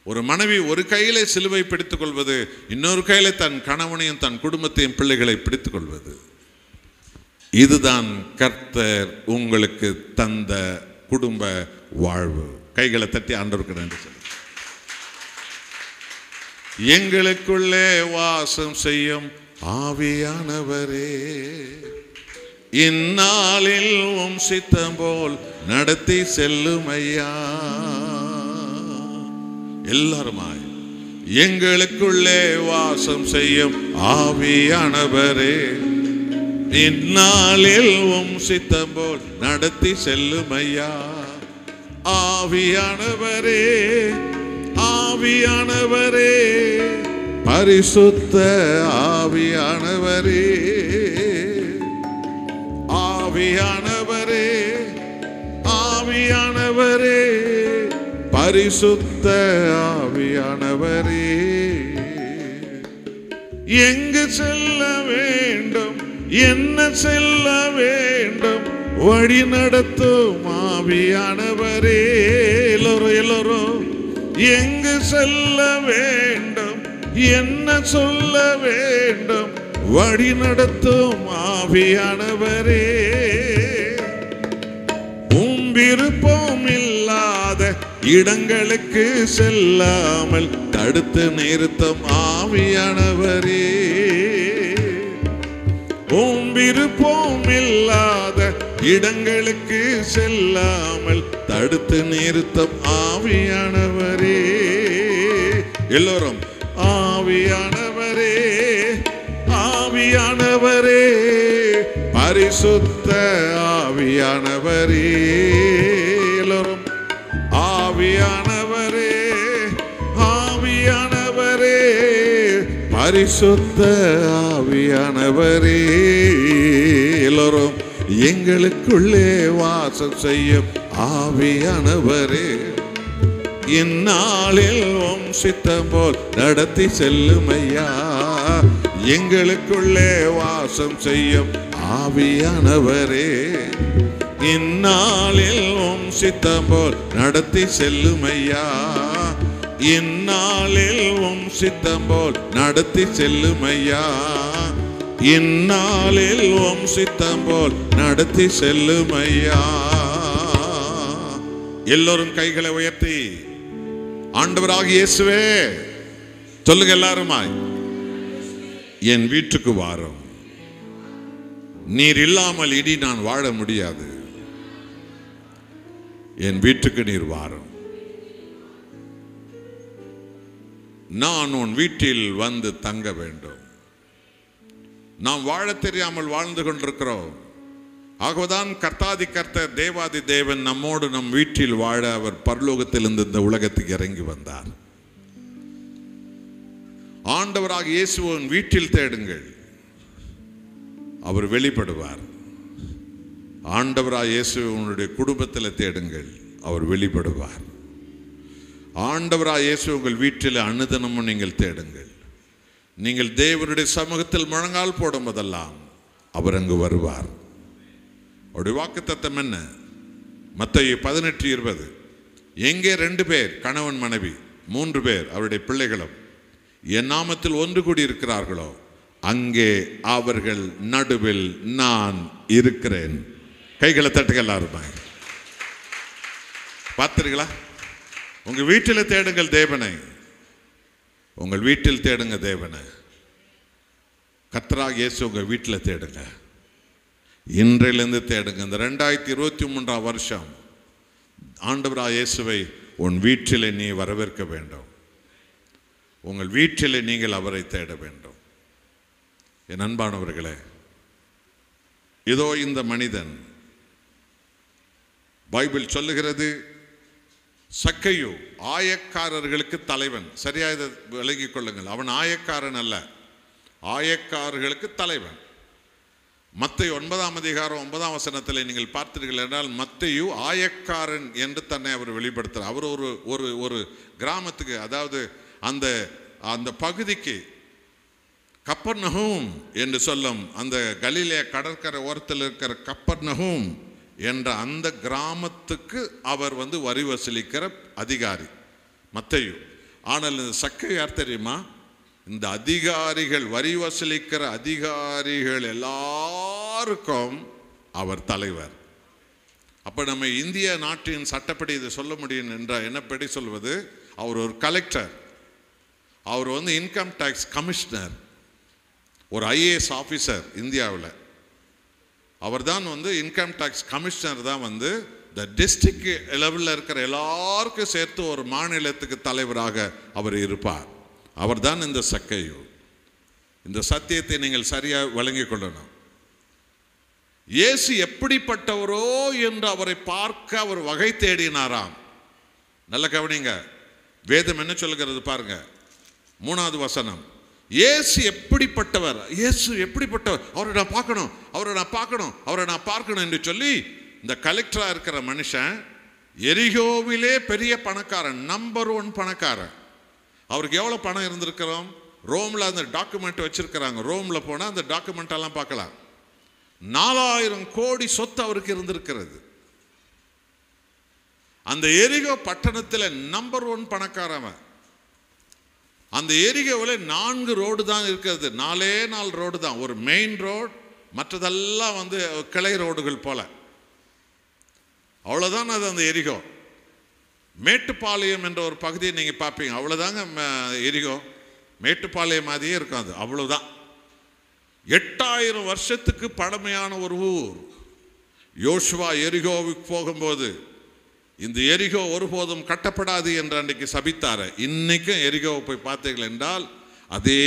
ஒரு மனைவி ஒரு கையிலே சிலுவை பிடித்துக் கொள்வது, இன்னொரு கையிலே தன் கணவனையும் தன் குடும்பத்தையும் பிள்ளைகளை பிடித்துக் கொள்வது. இதுதான் கர்த்தர் உங்களுக்கு தந்த குடும்ப வாழ்வு. கைகளை தட்டி ஆண்டவருக்கு நன்றி சொல்லுங்க. எங்களுக்குள்ளே வாசம் செய்யும் ஆவியானவரே, இந்நாளில் உம் சித்தம் போல் நடத்தி செல்லும் ஐயா. எல்லாருமாய் எங்களுக்குள்ளே வாசம் செய்யும் ஆவியானவரே, இந்நாளில் உம் சித்தம் போல் நடத்தி செல்லும் ஐயா. ஆவியானவரே, ஆவியானவரே, பரிசுத்த ஆவியானவரே, ஆவியானவரே, ஆவியானவரே, பரிசுத்த ஆவியானவரே, எங்கு செல்ல வேண்டும், என்ன செல்ல வேண்டும், வழி நடத்தும் ஆவியானவரே. எல்லோரும் எங்கு செல்ல வேண்டும், என்ன சொல்ல வேண்டும், வழி நடத்தும் ஆவியானவரே. விருப்பம் இல்லாத இடங்களுக்கு செல்லாமல் தடுத்து நிறுத்தும் ஆவியானவரே. விருப்பம் இல்லாத இடங்களுக்கு செல்லாமல் தடுத்து நிறுத்தும் ஆவியானவரே. எல்லோரும் ஆவியானவரே, ஆவியானவரே, பரிசுத்த ஆவியானவரே. எல்லோரும் ஆவியானவரே, ஆவியானவரே, பரிசுத்த ஆவியானவரே. எல்லோரும் எங்களுக்குள்ளே வாசம் செய்யும் ஆவியானவரே, இந்நாளில் உம் சித்தம் போல் நடத்தி செல்லும் ஐயா. எங்களுக்குள்ளே வாசம் செய்யும் ஆவியானவரே, இந்நாளில் உம் சித்தம் போல் நடத்தி செல்லும் ஐயா. இந்நாளில் உம் சித்தம் போல் நடத்தி செல்லும் ஐயா. இந்நாளில் உம் சித்தம் போல் நடத்தி செல்லும் ஐயா. எல்லோரும் கைகளை உயர்த்தி ஆண்டவராகிய இயேசுவே சொல்லுங்க எல்லாருமாய், என் வீட்டுக்கு வாரும். நீர் இல்லாமல் இனி நான் வாழ முடியாது. என் வீட்டுக்கு நீர் வாரும். நான் உன் வீட்டில் வந்து தங்க வேண்டும். நாம் வாழ தெரியாமல் வாழ்ந்து கொண்டிருக்கிறோம். ஆகவேதான் கர்த்தாதி கர்த்தர் தேவாதி தேவன் நம்மோடு நம் வீட்டில் வாழ அவர் பரலோகத்திலிருந்து இந்த உலகத்துக்கு இறங்கி வந்தார். ஆண்டவராக இயேசுவின் வீட்டில் தேடுங்கள், அவர் வெளிப்படுவார். ஆண்டவராக இயேசுவினுடைய குடும்பத்தில் தேடுங்கள், அவர் வெளிப்படுவார். ஆண்டவராக இயேசு உங்கள் வீட்டில் அனுதினமும் நீங்கள் தேடுங்கள். நீங்கள் தேவனுடைய சமூகத்தில் முழங்கால் போடும் போதெல்லாம் அவர் அங்கு வருவார். அவருடைய வாக்குத்தத்தம் என்ன? மத்தேயு 18:20, எங்கே 2 பேர் கணவன் மனைவி 3 பேர் அவருடைய பிள்ளைகளும் என் நாமத்தில் ஒன்று கூடி இருக்கிறார்களோ அங்கே அவர்கள் நடுவில் நான் இருக்கிறேன். கைகளை தட்டுங்க எல்லாருமே. பார்த்தீர்களா? உங்க வீட்டில் தேடுங்கள் தேவனை. உங்கள் வீட்டில் தேடுங்க தேவனை. கர்த்தராகிய இயேசு உங்க வீட்டில் தேடுங்க. இன்றையிலிருந்து தேடுங்க. இந்த 2023 வருஷம் ஆண்டவராகிய இயேசுவை உன் வீட்டிலே நீ வரவேற்க வேண்டும். உங்கள் வீட்டிலே நீங்கள் அவரை தேட வேண்டும். என் அன்பானவர்களே, இதோ இந்த மனிதன், பைபிள் சொல்லுகிறது, சக்கையு ஆயக்காரர்களுக்கு தலைவன். சரியா இதை விளங்கிக் கொள்ளுங்கள். அவன் ஆயக்காரன் அல்ல, ஆயக்காரர்களுக்கு தலைவன். மத்தேயு 9:9 நீங்கள் பார்த்தீர்கள் என்றால் மத்தேயு ஆயக்காரன் என்று தன்னை அவர் வெளிப்படுத்துகிறார். அவர் ஒரு கிராமத்துக்கு, அதாவது அந்த அந்த பகுதிக்கு, கப்பர்நகூம் என்று சொல்லும் அந்த கலிலேய கடற்கரை ஓரத்தில் இருக்கிற கப்பர்நகூம் என்ற அந்த கிராமத்துக்கு அவர் வரி வசூலிக்கிற அதிகாரி மத்தேயு. ஆனால் இந்த சக்கையு யார் தெரியுமா? இந்த அதிகாரிகள், வரி வசூலிக்கிற அதிகாரிகள் எல்லாருக்கும் அவர் தலைவர். அப்போ நம்ம இந்திய நாட்டின் சட்டப்படி இதை சொல்ல முடியும் என்ற என்னப்படி சொல்வது, அவர் ஒரு கலெக்டர், அவர் இன்கம் டேக்ஸ் கமிஷனர், ஒரு ஐஏஎஸ் ஆஃபீஸர் இந்தியாவில். அவர் தான் இன்கம் டேக்ஸ் கமிஷனர் தான் இந்த டிஸ்ட்ரிக்ட் லெவலில் இருக்கிற எல்லாருக்கும் சேர்த்து ஒரு மாநிலத்துக்கு தலைவராக அவர் இருப்பார். அவர் தான் இந்த சக்கையு. இந்த சத்தியத்தை நீங்கள் சரியாக வழங்கிக் கொள்ளணும். இயேசு எப்படிப்பட்டவரோ என்று அவரை பார்க்க அவர் வகை தேடினாராம். நல்ல கவனிங்க, வேதம் என்ன சொல்லுகிறது பாருங்க. 3வது வசனம், இயேசு எப்படிப்பட்டவர், இயேசு எப்படிப்பட்டவர், அவரை நான் பார்க்கணும், அவரை நான் பார்க்கணும், அவரை நான் பார்க்கணும் என்று சொல்லி இந்த கலெக்டராக இருக்கிற மனுஷன், எரிகோவிலே பெரிய பணக்காரன், நம்பர் 1 பணக்காரன். அவருக்கு எவ்வளோ பணம் இருந்திருக்கிறோம்? ரோமில் அந்த டாக்குமெண்ட் வச்சிருக்கிறாங்க. ரோமில் போனால் அந்த டாக்குமெண்ட் எல்லாம் பார்க்கலாம். 4000 கோடி சொத்து அவருக்கு இருந்திருக்கிறது. அந்த எரிகோ பட்டணத்தில் நம்பர் 1 பணக்காரன். அந்த எரிகோவில் 4 ரோடு தான் இருக்கிறது. 4 ரோடு தான், ஒரு மெயின் ரோடு, மற்றதெல்லாம் கிளை ரோடுகள் போல. அவ்வளோதான் அது அந்த எரிகோ. மேட்டுப்பாளையம் என்ற ஒரு பகுதியை நீங்கள் பார்ப்பீங்க, அவ்வளோதாங்க எரிகோ. மேட்டுப்பாளையம் மாதிரியே இருக்கும் அது, அவ்வளோதான். 8000 வருஷத்துக்கு பழமையான ஒரு ஊர். யோசுவா எரிகோவுக்கு போகும்போது இந்த எரிகோ ஒருபோதும் கட்டப்படாது என்று அன்றைக்கு சபித்தார. இன்னைக்கும் எரிகோவை போய் பார்த்தீர்கள் என்றால் அதே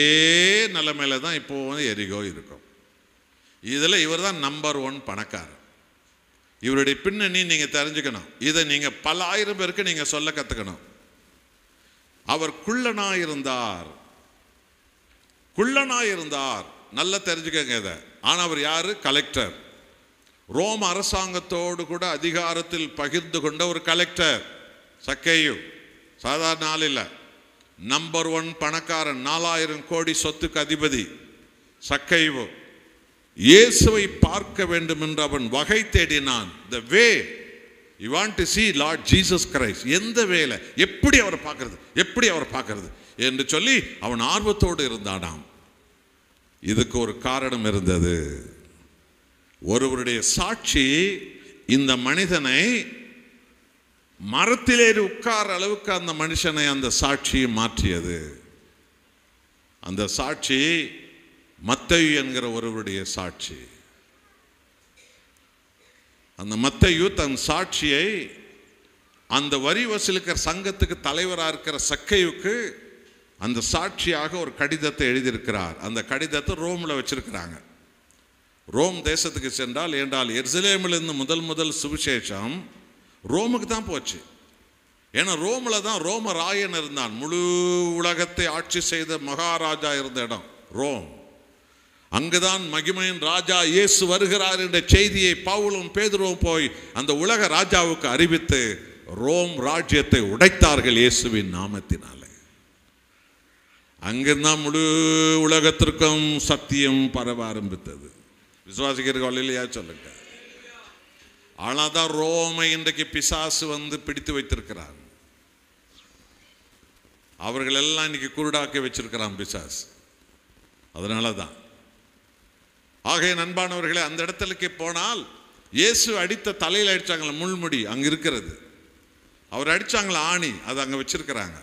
நிலைமையில தான் இப்போ எரிகோ இருக்கும். இதில் இவர் தான் நம்பர் 1 பணக்காரர். இவருடைய பின்னணி நீங்கள் தெரிஞ்சுக்கணும். இதை நீங்கள் பல ஆயிரம் பேருக்கு நீங்கள் சொல்ல கற்றுக்கணும். அவர் குள்ளனாயிருந்தார், குள்ளனாயிருந்தார், நல்லா தெரிஞ்சுக்கங்க இதை. ஆனால் அவர் யாரு? கலெக்டர். ரோம் அரசாங்கத்தோடு கூட அதிகாரத்தில் பகிர்ந்து கொண்ட ஒரு கலெக்டர் சக்கையு. சாதாரண ஆள் இல்லை, நம்பர் 1 பணக்காரன், 4000 கோடி சொத்துக்கு அதிபதி சக்கையு. இயேசுவை பார்க்க வேண்டும் என்று அவன் வகை தேடினான். The way you want to see Lord Jesus Christ. எந்த வேலை, எப்படி அவரை பார்க்கறது என்று சொல்லி அவன் ஆர்வத்தோடு இருந்தானாம். இதுக்கு ஒரு காரணம் இருந்தது. ஒருவருடைய சாட்சி இந்த மனிதனை மரத்திலேறி உட்கார அளவுக்கு அந்த மனுஷனை அந்த சாட்சியை மாற்றியது. அந்த சாட்சி மத்தேயு என்கிற ஒருவருடைய சாட்சி. அந்த மத்தேயு தன் சாட்சியை அந்த வரி வசூலிக்கிற சங்கத்துக்கு தலைவராக இருக்கிற சக்கையுக்கு அந்த சாட்சியாக ஒரு கடிதத்தை எழுதியிருக்கிறார். அந்த கடிதத்தை ரோமில் வச்சிருக்கிறாங்க. ரோம் தேசத்துக்கு சென்றால் என்றால் எருசலேமிலிருந்து முதல் சுவிசேஷம் ரோமுக்கு தான் போச்சு. ஏன்னா ரோமில் தான் ரோமராயன் இருந்தான். முழு உலகத்தை ஆட்சி செய்த மகாராஜா இருந்த இடம் ரோம். அங்குதான் மகிமையின் ராஜா இயேசு வருகிறார் என்ற செய்தியை பவுலும் பேதுருவும் போய் அந்த உலக ராஜாவுக்கு அறிவித்து ரோம் ராஜ்யத்தை உடைத்தார்கள் இயேசுவின் நாமத்தினாலே. அங்கிருந்தான் முழு உலகத்திற்கும் சத்தியம் பரவ ஆரம்பித்தது. விசுவாசிக்கிறீர்கள் இல்லையா சொல்லுங்க. ஆனால் தான் ரோமை இன்றைக்கு பிசாசு வந்து பிடித்து வைத்திருக்கிறார். அவர்கள் எல்லாம் இன்னைக்கு குருடாக்கி வச்சிருக்கிறான் பிசாசு. அதனால தான் ஆகைய நண்பானவர்களே, அந்த இடத்துக்கு போனால் இயேசு அடித்த தலையில் அடித்தாங்களா முள்முடி அங்கே இருக்கிறது. அவர் அடித்தாங்களா ஆணி, அது அங்கே வச்சிருக்கிறாங்க.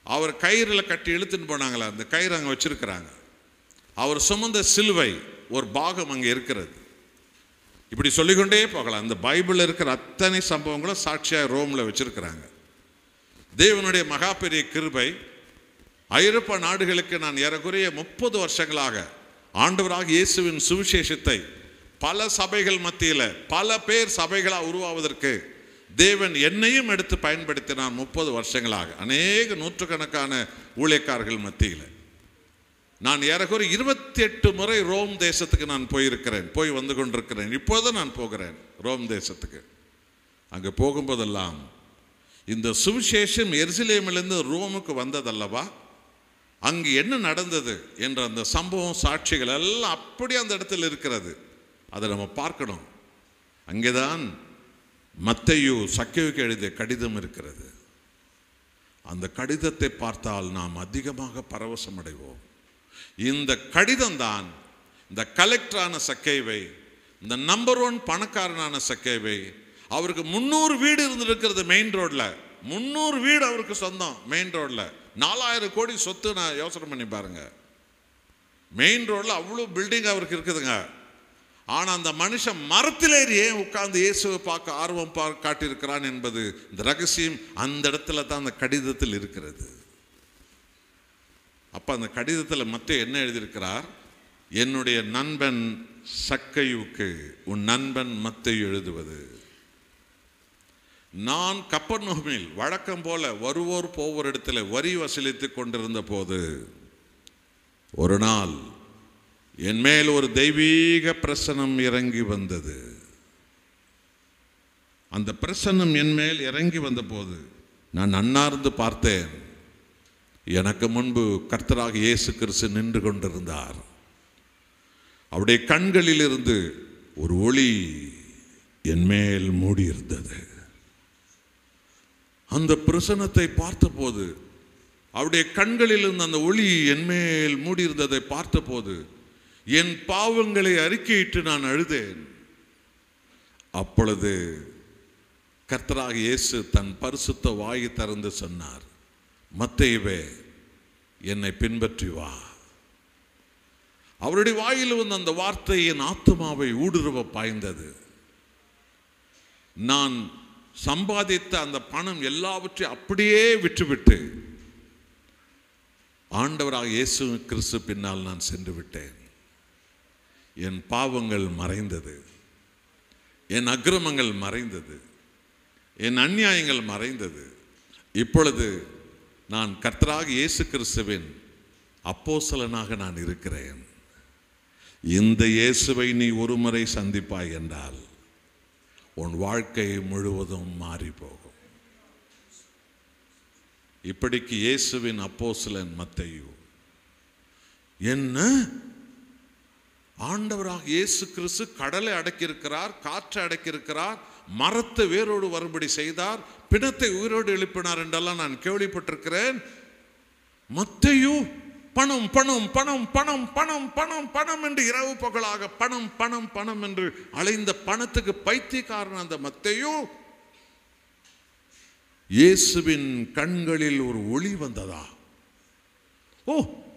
அவர் கயிறில் கட்டி இழுத்துன்னு போனாங்களா, அந்த கயிறு அங்கே வச்சிருக்கிறாங்க. அவர் சுமந்த சிலுவை ஒரு பாகம் அங்கே இருக்கிறது. இப்படி சொல்லிக்கொண்டே போகலாம். அந்த பைபிளில் இருக்கிற அத்தனை சம்பவங்களும் சாட்சியாக ரோமில் வச்சிருக்கிறாங்க. தேவனுடைய மகா பெரிய கிருபை. ஐரோப்பா நாடுகளுக்கு நான் ஏறக்குறைய 30 வருஷங்களாக ஆண்டவராக இயேசுவின் சுவிசேஷத்தை பல சபைகள் மத்தியில் பல பேர் சபைகளாக உருவாவதற்கு தேவன் என்னையும் எடுத்து பயன்படுத்தினார். 30 வருஷங்களாக அநேக நூற்றுக்கணக்கான ஊழியக்காரர்கள் மத்தியில் நான் ஏறக்குறைய 28 முறை ரோம் தேசத்துக்கு நான் போயிருக்கிறேன், போய் வந்து கொண்டிருக்கிறேன். இப்போது நான் போகிறேன் ரோம் தேசத்துக்கு. அங்கே போகும்போதெல்லாம் இந்த சுவிசேஷம் எருசலேமிலிருந்து ரோமுக்கு வந்ததல்லவா, அங்கு என்ன நடந்தது என்ற அந்த சம்பவம் சாட்சிகள் எல்லாம் அப்படியே அந்த இடத்துல இருக்கிறது. அதை நம்ம பார்க்கணும். அங்கேதான் மத்தேயு சக்கேயுக்கு எழுதிய கடிதம் இருக்கிறது. அந்த கடிதத்தை பார்த்தால் நாம் அதிகமாக பரவசம் அடைவோம். இந்த கடிதம் தான் இந்த கலெக்டரான சக்கேவை, இந்த நம்பர் 1 பணக்காரனான சக்கேவை, அவருக்கு 300 வீடு இருந்திருக்கிறது மெயின் ரோடில். 300 வீடு அவருக்கு சொந்தம் மெயின் ரோடில். 4000 கோடி சொத்து. நான் யோசனை பண்ணி பாருங்க. மெயின் ரோடில் அவ்வளோ பில்டிங் அவருக்கு இருக்குதுங்க. ஆனால் அந்த மனுஷன் மரத்திலேறி ஏன் உட்கார்ந்து இயேசுவை பார்க்க ஆர்வம் காட்டியிருக்கிறான் என்பது இந்த ரகசியம் அந்த இடத்துல தான் அந்த கடிதத்தில் இருக்கிறது. அப்போ அந்த கடிதத்தில் மத்தேயு என்ன எழுதியிருக்கிறார்? என்னுடைய நண்பன் சக்கையுக்கு உன் நண்பன் மத்தேயு எழுதுவது, நான் கப்பர்நகூமில் வழக்கம் போல வருவோர் போவோர் இடத்துல வரி வசூலித்து கொண்டிருந்த போது ஒரு நாள் என் மேல் ஒரு தெய்வீக பிரசன்னம் இறங்கி வந்தது. அந்த பிரசன்னம் என் மேல் இறங்கி வந்த போது நான் அண்ணார்ந்து பார்த்தேன். எனக்கு முன்பு கர்த்தராக இயேசு கிறிஸ்து நின்று கொண்டிருந்தார். அவருடைய கண்களில் இருந்து ஒரு ஒளி என் மேல் மூடியிருந்தது. அந்த பிரசன்னத்தை பார்த்தபோது, அவருடைய கண்களில் இருந்து அந்த ஒளி என் மேல் மூடியிருந்ததை பார்த்தபோது என் பாவங்களை அறிக்கையிட்டு நான் அழுதேன். அப்பொழுது கர்த்தராக இயேசு தன் பரிசுத்த வாயை திறந்து சொன்னார், மத்தேயுவே என்னை பின்பற்றி வா. அவருடைய வாயில் வந்த அந்த வார்த்தை என் ஆத்துமாவை ஊடுருவ பாய்ந்தது. நான் சம்பாதித்த அந்த பணம் எல்லாவற்றையும் அப்படியே விட்டுவிட்டு ஆண்டவராக இயேசு கிறிஸ்து பின்னால் நான் சென்று விட்டேன். என் பாவங்கள் மறைந்தது, என் அக்கிரமங்கள் மறைந்தது, என் அநியாயங்கள் மறைந்தது. இப்பொழுது நான் கர்த்தராக இயேசு கிறிஸ்துவின் அப்போஸ்தலனாக நான் இருக்கிறேன். இந்த இயேசுவை நீ ஒருமுறை சந்திப்பாய் என்றால் உன் வாழ்க்கை முழுவதும் மாறி போகும். இப்படிக்கு இயேசுவின் அப்போஸ்தலன் மத்தேயு. என்ன ஆண்டவராக இயேசு கிறிஸ்து கடலை அடக்கியிருக்கிறார், காற்றை அடக்கியிருக்கிறார், மரத்தை வேரோடு வரும்படி செய்தார், பிணத்தை உயிரோடு எழுப்பினார் என்றெல்லாம் நான் கேள்விப்பட்டிருக்கிறேன். மத்தேயு பணம் பணம் பணம் பணம் பணம் பணம் பணம் என்று இரவு பகலாக பணம் பணம் பணம் என்று அலைந்த பணத்துக்கு பைத்தியக்காரன் அந்த மத்தேயு. இயேசுவின் கண்களில் ஒரு ஒளி வந்ததா? ஓ,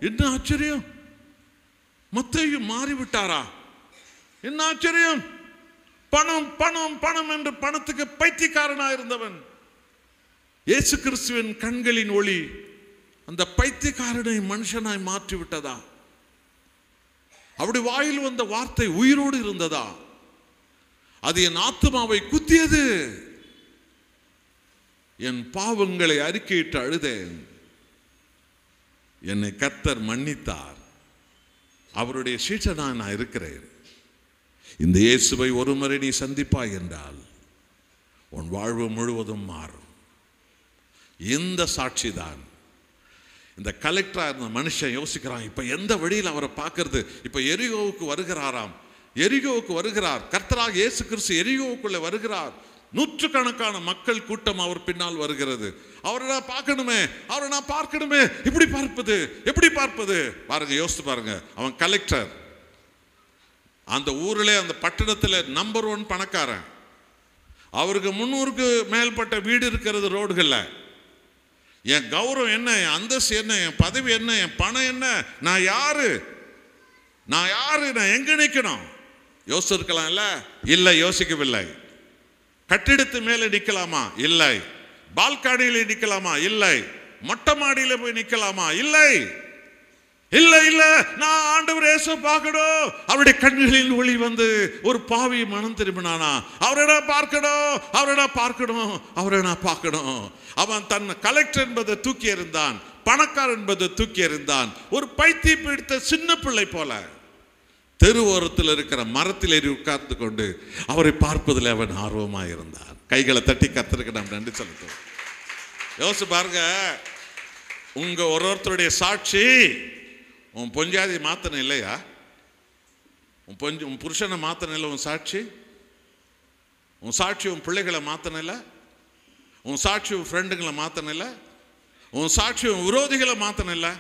என்ன ஆச்சரியம்! மத்தேயு மாறிவிட்டாரா? என்ன ஆச்சரியம்! பணம் பணம் பணம் என்று பணத்துக்கு பைத்தியக்காரனா இருந்தவன் இயேசு கிறிஸ்துவின் கண்களின் ஒளி அந்த பைத்தியக்காரனை மனுஷனாய் மாற்றி விட்டதா? அவருடைய வாயில் வந்த வார்த்தை உயிரோடு இருந்ததா? அது என் ஆத்துமாவை குத்தியது. என் பாவங்களை அறிக்கையிட்டு அழுதேன். என்னை கர்த்தர் மன்னித்தார். அவருடைய சீஷனாக நான் இருக்கிறேன். இந்த இயேசுவை ஒரு முறை நீ சந்திப்பாய் என்றால் உன் வாழ்வு முழுவதும் மாறும். இந்த சாட்சி தான். இந்த கலெக்டரா இருந்த மனுஷன் யோசிக்கிறான், இப்ப எந்த வழியில் அவரை பார்க்கறது? இப்ப எரிகோவுக்கு வருகிறாராம். எரிகோவுக்கு வருகிறார். கர்த்தராக இயேசு கிறிஸ்து எரிகோவுக்குள்ள வருகிறார். நூற்றுக்கணக்கான மக்கள் கூட்டம் அவர் பின்னால் வருகிறது. அவரை நான் பார்க்கணுமே, அவரை நான் பார்க்கணுமே. எப்படி பார்ப்பது, எப்படி பார்ப்பது? பாருங்க, யோசித்து பாருங்க. அவன் கலெக்டர், அந்த ஊரிலே அந்த பட்டணத்தில் நம்பர் 1 பணக்காரன். அவருக்கு 300க்கு மேற்பட்ட வீடு இருக்கிறது ரோடுகளில். என் கௌரவம் என்ன, என் அந்தஸ்து என்ன, என் பதவி என்ன, என் பணம் என்ன, நான் யாரு, நான் யாரு, நான் எங்க நிற்கணும்? யோசிச்சிருக்கலாம்ல? இல்லை, யோசிக்கவில்லை. கட்டிடத்து மேலே நிற்கலாமா? இல்லை. பால்கனியில் நிற்கலாமா? இல்லை. மொட்டை மாடியில போய் நிற்கலாமா? இல்லை, இல்லை, இல்லை. நான் ஆண்டவர் இயேசு பார்க்கணும். அவருடைய கண்களில் ஒளி வந்து ஒரு பாவி மனம் திரும்பினானா? அவரை நான் பார்க்கணும், அவரை நான் பார்க்கணும், அவரை நான் பார்க்கணும். அவன் தன் கலெக்டர் என்பதை தூக்கி எறிந்தான், பணக்காரன் என்பதை தூக்கி எறிந்தான். ஒரு பைத்தியம் பிடித்த சின்ன பிள்ளை போல தெருவோரத்தில் இருக்கிற மரத்தில் ஏறி உட்கார்ந்து கொண்டு அவரை பார்ப்பதில் அவன் ஆர்வமாக இருந்தான். கைகளை தட்டி கர்த்தருக்கு நாம் நன்றி செலுத்துவோம். யோசிச்சு பாருங்க, உங்க ஒருத்தருடைய சாட்சி உன் பொஞ்சாதி மாத்தணும் இல்லையா? உன் புருஷனை மாத்தணும் இல்லை? உன் சாட்சி உன் பிள்ளைகளை மாத்தணும் இல்லை? உன் சாட்சி உன் ஃப்ரெண்டுங்களை மாத்தணும் இல்லை? உன் சாட்சி உன் விரோதிகளை மாத்தணும் இல்லை?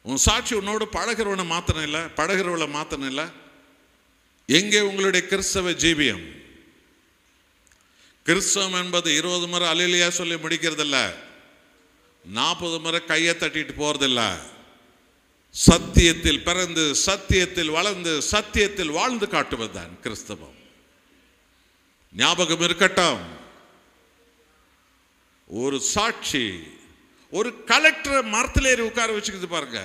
உன் சாட்சி உன்னோடு பழகிறவனை மாத்தணும் இல்லை, பழகிறவளை மாத்தணும் இல்லை? எங்கே உங்களுடைய கிறிஸ்தவ ஜீவியம்? கிறிஸ்தவம் என்பது 20 முறை அல்லேலூயா சொல்லி முடிக்கிறதில்ல, 40 முறை கையை தட்டிட்டு போறதில்ல. சத்தியத்தில் பிறந்து, சத்தியத்தில் வளர்ந்து, சத்தியத்தில் வாழ்ந்து காட்டுவதுதான் கிறிஸ்தவம். ஞாபகம் இருக்கட்டும். ஒரு சாட்சி ஒரு கலெக்டரை மரத்தில் ஏறி உட்கார வச்சுக்கிது பாருங்க.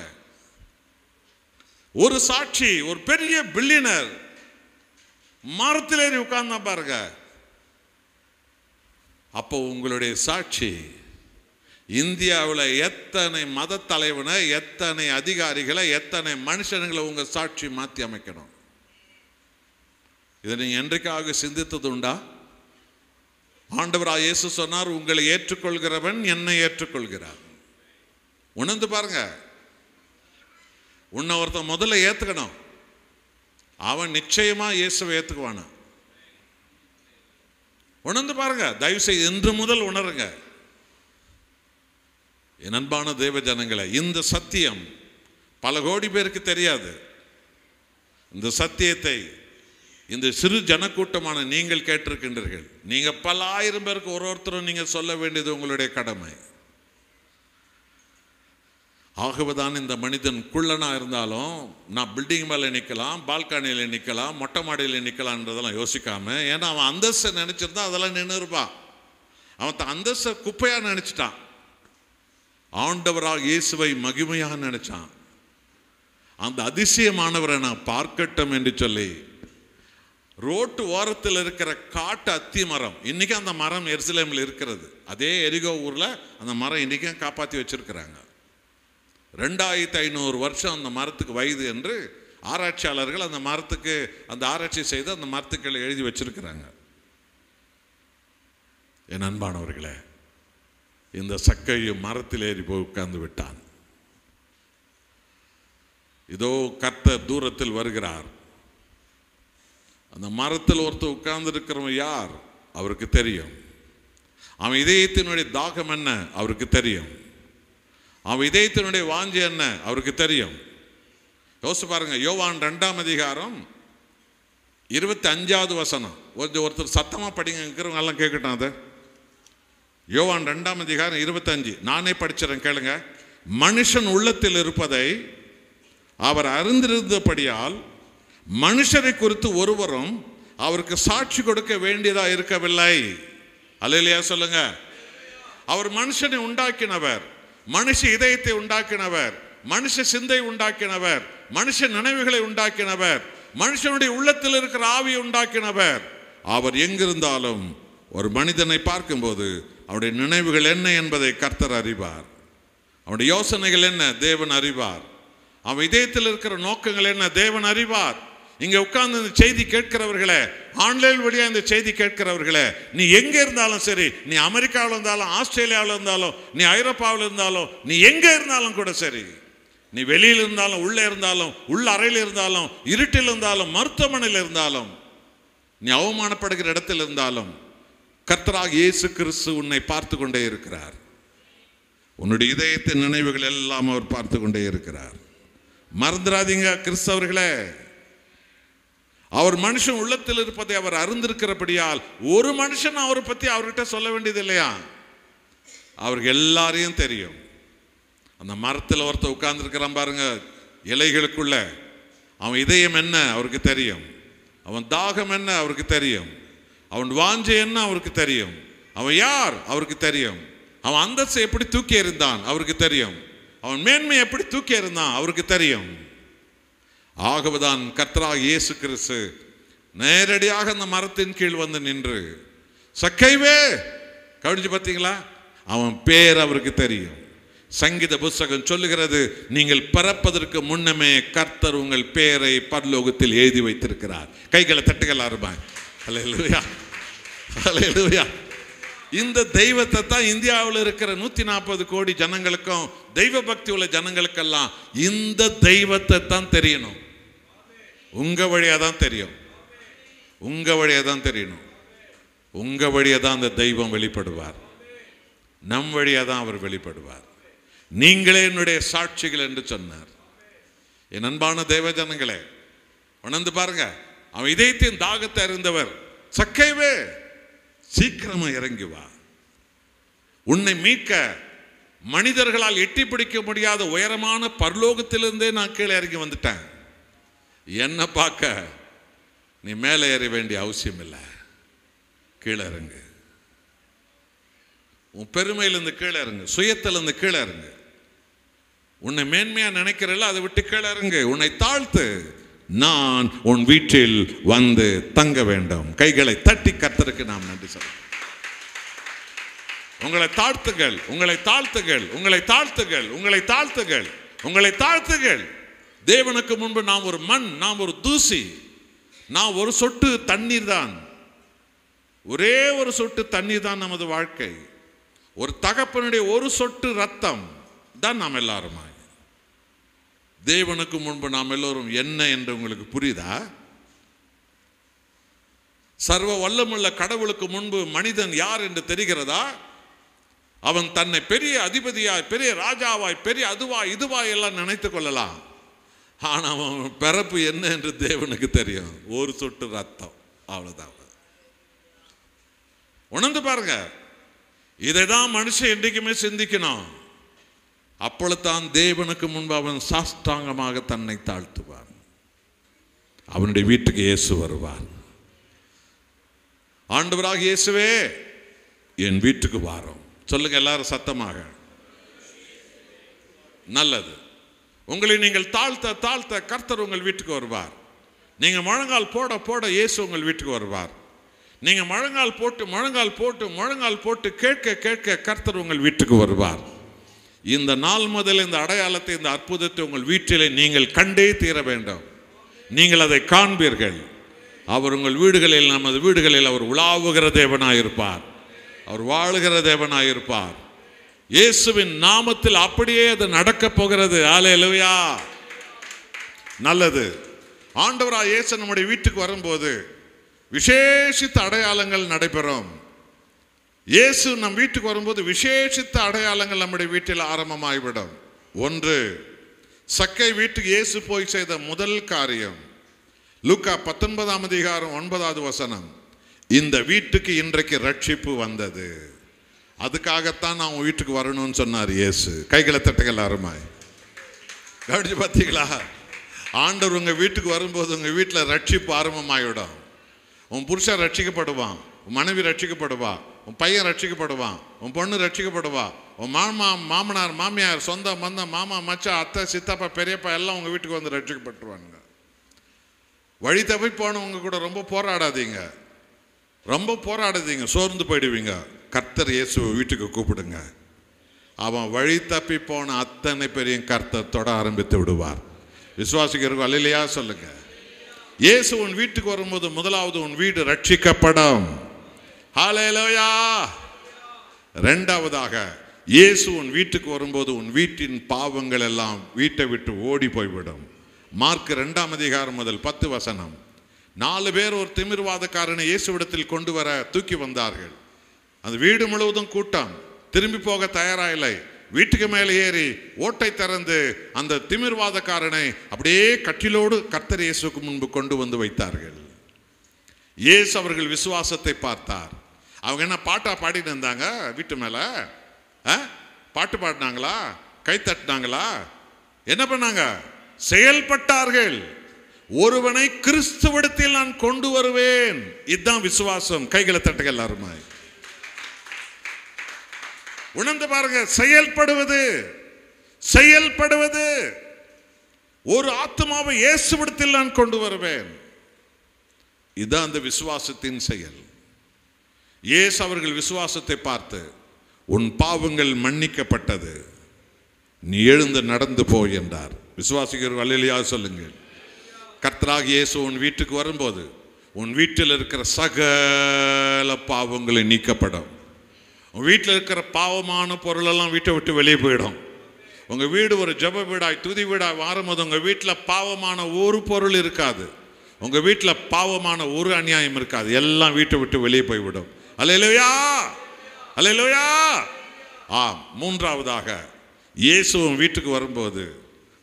ஒரு சாட்சி ஒரு பெரிய பில்லியனர் மரத்தில் ஏறி உட்கார்ந்தா பாருங்க. அப்போ உங்களுடைய சாட்சி இந்தியாவில் எத்தனை மத தலைவனை, எத்தனை அதிகாரிகளை, எத்தனை மனுஷனுங்களை உங்க சாட்சி மாற்றி அமைக்கணும். இதை நீங்க என்றைக்காக சிந்தித்தது உண்டா? ஆண்டவராய் இயேசு சொன்னார், உங்களை ஏற்றுக்கொள்கிறவன் என்னை ஏற்றுக்கொள்கிறார். உணர்ந்து பாருங்க. உன்னை ஒருத்தன் முதல்ல ஏத்துக்கணும், அவன் நிச்சயமா இயேசுவை ஏத்துக்குவானா? உணர்ந்து பாருங்க. தயவு செய்து இன்று முதல் உணருங்க. என் அன்பான தேவ ஜனங்களை, இந்த சத்தியம் பல கோடி பேருக்கு தெரியாது. இந்த சத்தியத்தை இந்த சிறு ஜனக்கூட்டமான நீங்கள் கேட்டிருக்கின்றீர்கள். நீங்க பல ஆயிரம் பேருக்கு ஒருத்தரும் நீங்க சொல்ல வேண்டியது உங்களுடைய கடமை. ஆகவேதான் இந்த மனிதன் குள்ளனா இருந்தாலும் நான் பில்டிங் மேலே நிற்கலாம், பால்கனியில் நிற்கலாம், மொட்டை மாடியில் நிற்கலான்றதெல்லாம் யோசிக்காம, ஏன்னா அவன் அந்தஸ்தை நினைச்சிருந்தா அதெல்லாம் நின்று இருப்பான். அவன் அந்தஸ்தை குப்பையா நினைச்சிட்டான். ஆண்டவராக இயேசுவை மகிமையாக நினைச்சான். அந்த அதிசயமானவரை நான் பார்க்கட்டும் என்று சொல்லி ரோட்டு ஓரத்தில் இருக்கிற காட்டு அத்தி மரம், இன்னைக்கு அந்த மரம் எருசலேமில் இருக்கிறது. அதே எரிகோ ஊர்ல அந்த மரம் இன்னைக்கும் காப்பாற்றி வச்சிருக்கிறாங்க. 2500 வருஷம் அந்த மரத்துக்கு வயது என்று ஆராய்ச்சியாளர்கள் அந்த மரத்துக்கு அந்த ஆராய்ச்சி செய்து அந்த மரத்துக்களை எழுதி வச்சிருக்கிறாங்க. என் அன்பானவர்களே, இந்த சக்கையும் மரத்தில் ஏறி போய் உட்கார்ந்து விட்டான். இதோ கர்த்தர் தூரத்தில் வருகிறார். அந்த மரத்தில் ஒருத்தர் உட்கார்ந்து இருக்கிறவன் யார்? அவருக்கு தெரியும். அவன் இதயத்தினுடைய தாகம் என்ன அவருக்கு தெரியும். அவன் இதயத்தினுடைய வாஞ்சி என்ன அவருக்கு தெரியும். யோசிச்சு பாருங்க, யோவான் 2ஆம் அதிகாரம் 25வது வசனம். ஒருத்தர் சத்தமா படிங்கிறவங்க எல்லாம் கேட்கட்டும். அது யோவான் 2ஆம் அதிகாரம் 25. நானே படிச்சிடறேன், கேளுங்க. மனுஷன் உள்ளத்தில் இருப்பதை அவர் அறிந்திருந்தபடியால் மனுஷரை குறித்து ஒருவரும் அவருக்கு சாட்சி கொடுக்க வேண்டியதா இருக்கவில்லை. அல்லேலூயா சொல்லுங்க. அவர் மனுஷனை உண்டாக்கினவர், மனுஷ இதயத்தை உண்டாக்கினவர், மனுஷ சிந்தை உண்டாக்கினவர், மனுஷ நினைவுகளை உண்டாக்கினவர், மனுஷனுடைய உள்ளத்தில் இருக்கிற ஆவியை உண்டாக்கினவர். அவர் எங்கிருந்தாலும் ஒரு மனிதனை பார்க்கும்போது அவருடைய நினைவுகள் என்ன என்பதை கர்த்தர் அறிவார். அவருடைய யோசனைகள் என்ன தேவன் அறிவார். அவன் இதயத்தில் இருக்கிற நோக்கங்கள் என்ன தேவன் அறிவார். இங்க உட்கார்ந்து இந்த செய்தி கேட்கிறவர்களே, ஆன்லைன் வழியா இந்த செய்தி கேட்கிறவர்களே, நீ எங்க இருந்தாலும் சரி, நீ அமெரிக்காவில் இருந்தாலும், ஆஸ்திரேலியாவில் இருந்தாலும், நீ ஐரோப்பாவில் இருந்தாலும், நீ எங்க இருந்தாலும் கூட சரி, நீ வெளியில் இருந்தாலும், உள்ள இருந்தாலும், உள்ள அறையில் இருந்தாலும், இருட்டில் இருந்தாலும், மருத்துவமனையில் இருந்தாலும், நீ அவமானப்படுகிற இடத்தில் இருந்தாலும், கர்த்தராகிய இயேசு கிறிஸ்து உன்னை பார்த்து கொண்டே இருக்கிறார். உன்னுடைய இதயத்தின் நினைவுகள் எல்லாம் அவர் பார்த்து கொண்டே இருக்கிறார். மறந்துடாதீங்க கிறிஸ்தவர்களே, அவர் மனுஷன் உள்ளத்தில் இருப்பதை அவர் அறிந்திருக்கிறபடியால் ஒரு மனுஷன் அவரை பத்தி அவர்கிட்ட சொல்ல வேண்டியது இல்லையா? அவருக்கு எல்லாரையும் தெரியும். அந்த மரத்தில் ஒருத்தர் உட்கார்ந்து இருக்கிறான் பாருங்க, இலைகளுக்குள்ள, அவன் இதயம் என்ன அவருக்கு தெரியும். அவன் தாகம் என்ன அவருக்கு தெரியும். அவன் வாஞ்சை என்ன அவருக்கு தெரியும். அவன் யார் அவருக்கு தெரியும். அவன் அந்தஸ்தை எப்படி தூக்கி எறிந்தான் அவருக்கு தெரியும். அவன் மேன்மை எப்படி தூக்கி எறிந்தான் அவருக்கு தெரியும். ஆகவேதான் கர்த்தராகிய இயேசு கிறிஸ்து நேரடியாக அந்த மரத்தின் கீழ் வந்து நின்று, சக்கைவே கவனிச்சு பார்த்தீங்களா, அவன் பேர் அவருக்கு தெரியும். சங்கீத புஸ்தகம் சொல்லுகிறது, நீங்கள் பிறப்பதற்கு முன்னமே கர்த்தர் உங்கள் பேரை பரலோகத்தில் எழுதி வைத்திருக்கிறார். கைகளை தட்டுகள் ஆறுபாய். அல்லேலூயா, அல்லேலூயா. இந்த தெய்வத்தை தான் இந்தியாவில் இருக்கிற 140 கோடி ஜனங்களுக்கும், தெய்வ பக்தி உள்ள ஜனங்களுக்கெல்லாம் இந்த தெய்வத்தை தான் தெரியணும். உங்க வழியா தான் தெரியும். உங்க வழியா தான் தெரியணும். உங்க வழியா தான் அந்த தெய்வம் வெளிப்படுவார். நம் வழியா தான் அவர் வெளிப்படுவார். நீங்களே என்னுடைய சாட்சிகள் என்று சொன்னார். என் அன்பான தெய்வ ஜனங்களே, உணர்ந்து பாருங்க, அவன் இதயத்தின் தாகத்தை அறிந்தவர். சக்கைவே சீக்கிரமா இறங்கி வா. உன்னை மீட்க மனிதர்களால் எட்டி பிடிக்க முடியாத உயரமான பரலோகத்திலிருந்தே நான் கீழே இறங்கி வந்துட்டேன். என்ன பார்க்க நீ மேலே ஏற வேண்டிய அவசியம் இல்லை. கீழே இறங்கு. உன் பெருமையிலிருந்து கீழே இறங்கு. சுயத்திலிருந்து கீழே இறங்கு. உன்னை மேன்மையா நினைக்கிறல்ல, அதை விட்டு கீழே இறங்கு. உன்னை தாழ்த்து. நான் உன் வீட்டில் வந்து தங்க வேண்டும். கைகளை தட்டி கர்த்தருக்கு நாம் நன்றி சொல்றோம். உங்களை தாழ்த்துகள், உங்களை தாழ்த்துகள், உங்களை தாழ்த்துகள், உங்களை தாழ்த்துகள், உங்களை தாழ்த்துகள். தேவனுக்கு முன்பு நாம் ஒரு மண், நாம் ஒரு தூசி, நாம் ஒரு சொட்டு தண்ணீர் தான். ஒரே ஒரு சொட்டு தண்ணீர் தான் நமது வாழ்க்கை. ஒரு தகப்பனுடைய ஒரு சொட்டு ரத்தம் தான் நாம் எல்லாருமா. தேவனுக்கு முன்பு நாம் எல்லோரும் என்ன என்று உங்களுக்கு புரியுதா? சர்வ வல்லமுள்ள கடவுளுக்கு முன்பு மனிதன் யார் என்று தெரிகிறதா? அவன் தன்னை பெரிய அதிபதியாய், பெரிய ராஜாவாய், பெரிய அதுவாய் இதுவாய் எல்லாம் நினைத்துக் கொள்ளலாம். ஆனால் அவன் பிறப்பு என்ன என்று தேவனுக்கு தெரியும். ஒரு சொட்டு ரத்தம், அவ்வளவுதான். உணர்ந்து பாருங்க. இதைதான் மனுஷன் என்றைக்குமே சிந்திக்கணும். அப்பொழுதுதான் தேவனுக்கு முன்பு அவன் சாஷ்டாங்கமாக தன்னை தாழ்த்துவான். அவனுடைய வீட்டுக்கு இயேசு வருவான். ஆண்டவராக இயேசுவே என் வீட்டுக்கு வாரும் சொல்லுங்க எல்லாரும் சத்தமாக. நல்லது. உங்களை நீங்கள் தாழ்த்த தாழ்த்த கர்த்தர் உங்கள் வீட்டுக்கு வருவார். நீங்க முழங்கால் போட போட இயேசு உங்கள் வீட்டுக்கு வருவார். நீங்க முழங்கால் போட்டு முழங்கால் போட்டு முழங்கால் போட்டு கேட்க கேட்க கர்த்தர் உங்கள் வீட்டுக்கு வருவார். இந்த நாள் முதல் இந்த அடையாளத்தை, இந்த அற்புதத்தை உங்கள் வீட்டிலே நீங்கள் கண்டே தீர வேண்டும். நீங்கள் அதை காண்பீர்கள். அவர் உங்கள் வீடுகளில், நமது வீடுகளில் அவர் உலாவுகிற தேவனாயிருப்பார். அவர் வாழுகிற தேவனாயிருப்பார். இயேசுவின் நாமத்தில் அப்படியே அது நடக்க போகிறது. அல்லேலூயா. நல்லது. ஆண்டவராய் இயேசு நம்முடைய வீட்டுக்கு வரும்போது விசேஷித்த அடையாளங்கள் நடைபெறும். இயேசு நம் வீட்டுக்கு வரும்போது விசேஷித்த அடையாளங்கள் நம்முடைய வீட்டில் ஆரம்பமாகிவிடும். ஒன்று, சக்கை வீட்டுக்கு இயேசு போய் செய்த முதல் காரியம், லூக்கா 19ஆம் அதிகாரம் 9வது வசனம், இந்த வீட்டுக்கு இன்றைக்கு ரட்சிப்பு வந்தது, அதுக்காகத்தான் நான் உன் வீட்டுக்கு வரணும்னு சொன்னார் இயேசு. கைகளை தட்டுகள் அருமாய் கவனிச்சு பார்த்தீங்களா? ஆண்டவர் உங்க வீட்டுக்கு வரும்போது உங்க வீட்டில் ரட்சிப்பு ஆரம்பமாகிவிடும். உன் புருஷன் ரட்சிக்கப்படுவான், உன் மனைவி ரட்சிக்கப்படுவா, உன் பையன் ரட்சிக்கப்படுவான், உன் பொண்ணு ரட்சிக்கப்படுவா, உன் மாமனார் மாமியார் சொந்த பந்தம் மாமா மச்சா அத்தை சித்தப்பா பெரியப்பா எல்லாம் உங்க வீட்டுக்கு வந்து ரட்சிக்கப்பட்டுருவாங்க. வழி தப்பி போனவங்க கூட ரொம்ப போராடாதீங்க, சோர்ந்து போயிடுவீங்க. கர்த்தர் இயேசுவை வீட்டுக்கு கூப்பிடுங்க. அவன் வழி தப்பி போன அத்தனை பேரையும் கர்த்தர் தொட ஆரம்பித்து விடுவார். விசுவாசிக்கிறவங்க அல்லேலூயா சொல்லுங்க. இயேசு உன் வீட்டுக்கு வரும்போது முதலாவது உன் வீடு ரட்சிக்கப்படும். ஹல்லேலூயா. இரண்டாவதாக இயேசு உன் வீட்டுக்கு வரும்போது உன் வீட்டின் பாவங்கள் எல்லாம் வீட்டை விட்டு ஓடி போய்விடும். மார்க் 2ஆம் அதிகாரம் முதல் 10 வசனம். 4 பேர் ஒரு திமிர்வாதக்காரனை இயேசுவிடத்தில் கொண்டு வர தூக்கி வந்தார்கள். அந்த வீடு முழுவதும் கூட்டம், திரும்பி போக தயாராயில்லை. வீட்டுக்கு மேலே ஏறி ஓட்டை திறந்து அந்த திமிர்வாதக்காரனை அப்படியே கட்டிலோடு கர்த்தர் இயேசுக்கு முன்பு கொண்டு வந்து வைத்தார்கள். இயேசு அவர்கள் விசுவாசத்தை பார்த்தார். அவங்க என்ன பாட்டா பாடிட்டு இருந்தாங்க? வீட்டு மேல பாட்டு பாடினாங்களா? கை தட்டினாங்களா? என்ன பண்ணாங்க? செயல்பட்டார்கள். ஒருவனை கிறிஸ்துவிடத்தில் நான் கொண்டு வருவேன். இதுதான் விசுவாசம். கைகளை தட்டுகள் எல்லாருமே உணர்ந்து பாருங்க. செயல்படுவது. ஒரு ஆத்மாவை இயேசுவிடத்தில் நான் கொண்டு வருவேன். இதுதான் அந்த விசுவாசத்தின் செயல். இயேசு அவர்கள் விசுவாசத்தை பார்த்து, உன் பாவங்கள் மன்னிக்கப்பட்டது, நீ எழுந்து நடந்து போய் என்றார். விசுவாசிக்கிறவர்கள் அல்லேலூயா சொல்லுங்கள். கர்த்தராகிய இயேசு உன் வீட்டுக்கு வரும்போது உன் வீட்டில் இருக்கிற சகல பாவங்களை நீக்கப்படும். உன் வீட்டில் இருக்கிற பாவமான பொருளெல்லாம் வீட்டை விட்டு வெளியே போயிடும். உங்கள் வீடு ஒரு ஜெப வீடாய் துதி வீடாய் மாறும்போது உங்கள் வீட்டில் பாவமான ஒரு பொருள் இருக்காது. உங்கள் வீட்டில் பாவமான ஒரு அநியாயம் இருக்காது. எல்லாம் வீட்டை விட்டு வெளியே போய்விடும். அல்லேலூயா, அல்லேலூயா. மூன்றாவதாக இயேசு உன் வீட்டுக்கு வரும்போது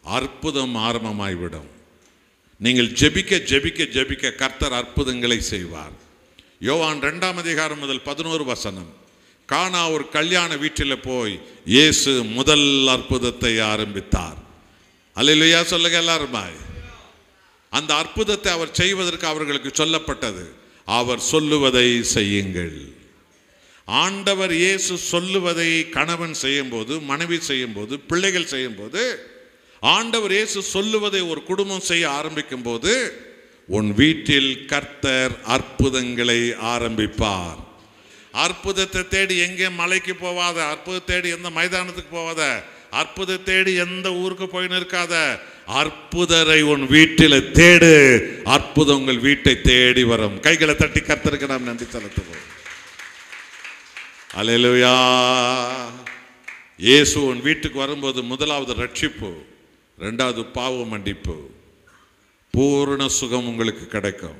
அற்புதம் ஆரம்பமாய்விடும். நீங்கள் ஜெபிக்க ஜெபிக்க ஜெபிக்க கர்த்தர் அற்புதங்களை செய்வார். யோவான் 2ஆம் அதிகாரம் முதல் 11 வசனம். கானா ஒரு கல்யாண வீட்டில் போய் இயேசு முதல் அற்புதத்தை ஆரம்பித்தார். அல்லேலூயா சொல்லுங்க எல்லாருமே. அந்த அற்புதத்தை அவர் செய்வதற்கு அவர்களுக்கு சொல்லப்பட்டது, அவர் சொல்லுவதை செய்யுங்கள். ஆண்டவர் இயேசு சொல்லுவதை கணவன் செய்யும் போது, மனைவி செய்யும் போது, பிள்ளைகள் செய்யும் போது, ஆண்டவர் இயேசு சொல்லுவதை ஒரு குடும்பம் செய்ய ஆரம்பிக்கும் போது உன் வீட்டில் கர்த்தர் அற்புதங்களை ஆரம்பிப்பார். அற்புதத்தை தேடி எங்கே மலைக்கு போவாத, அற்புதத்தை தேடி எந்த மைதானத்துக்கு போவாத, அற்புதத்தை தேடி எந்த ஊருக்கு போய் நிற்காத, அற்புதரை உன் வீட்டில் தேடு. அற்புதம் உங்கள் வீட்டை தேடி வரும். கைகளை தட்டி கர்த்தருக்கு நாம் நன்றி செலுத்துவோம். அல்லேலூயா. இயேசு உன் வீட்டுக்கு வரும்போது முதலாவது ரட்சிப்பு, இரண்டாவது பாவ மன்னிப்பு, பூரண சுகம் உங்களுக்கு கிடைக்கும்.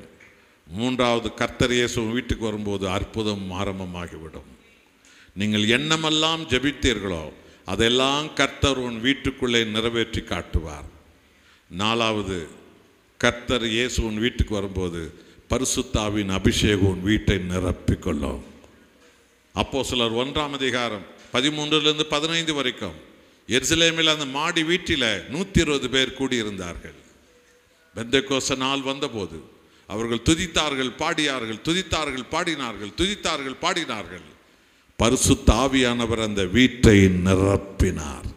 மூன்றாவது கர்த்தர் இயேசு வீட்டுக்கு வரும்போது அற்புதம் ஆரம்பமாகிவிடும். நீங்கள் என்னமெல்லாம் ஜெபித்தீர்களோ அதெல்லாம் கர்த்தர் உன் வீட்டுக்குள்ளே நிறைவேற்றி காட்டுவார். நாலாவது, கர்த்தர் இயேசு உன் வீட்டுக்கு வரும்போது பரிசுத்தாவின் அபிஷேகம் உன் வீட்டை நிரப்பிக்கொள்ளும். அப்போஸ்தலர் 1ஆம் அதிகாரம் 13லிருந்து 15 வரைக்கும் எருசலேமில் அந்த மாடி வீட்டில் 120 பேர் கூடியிருந்தார்கள். பெந்தெக்கோஸ்து நாள் வந்தபோது அவர்கள் துதித்தார்கள், பாடினார்கள், துதித்தார்கள், பாடினார்கள், துதித்தார்கள், பாடினார்கள். பரிசுத்த ஆவியானவர் அந்த வீட்டை நிரப்பினார்.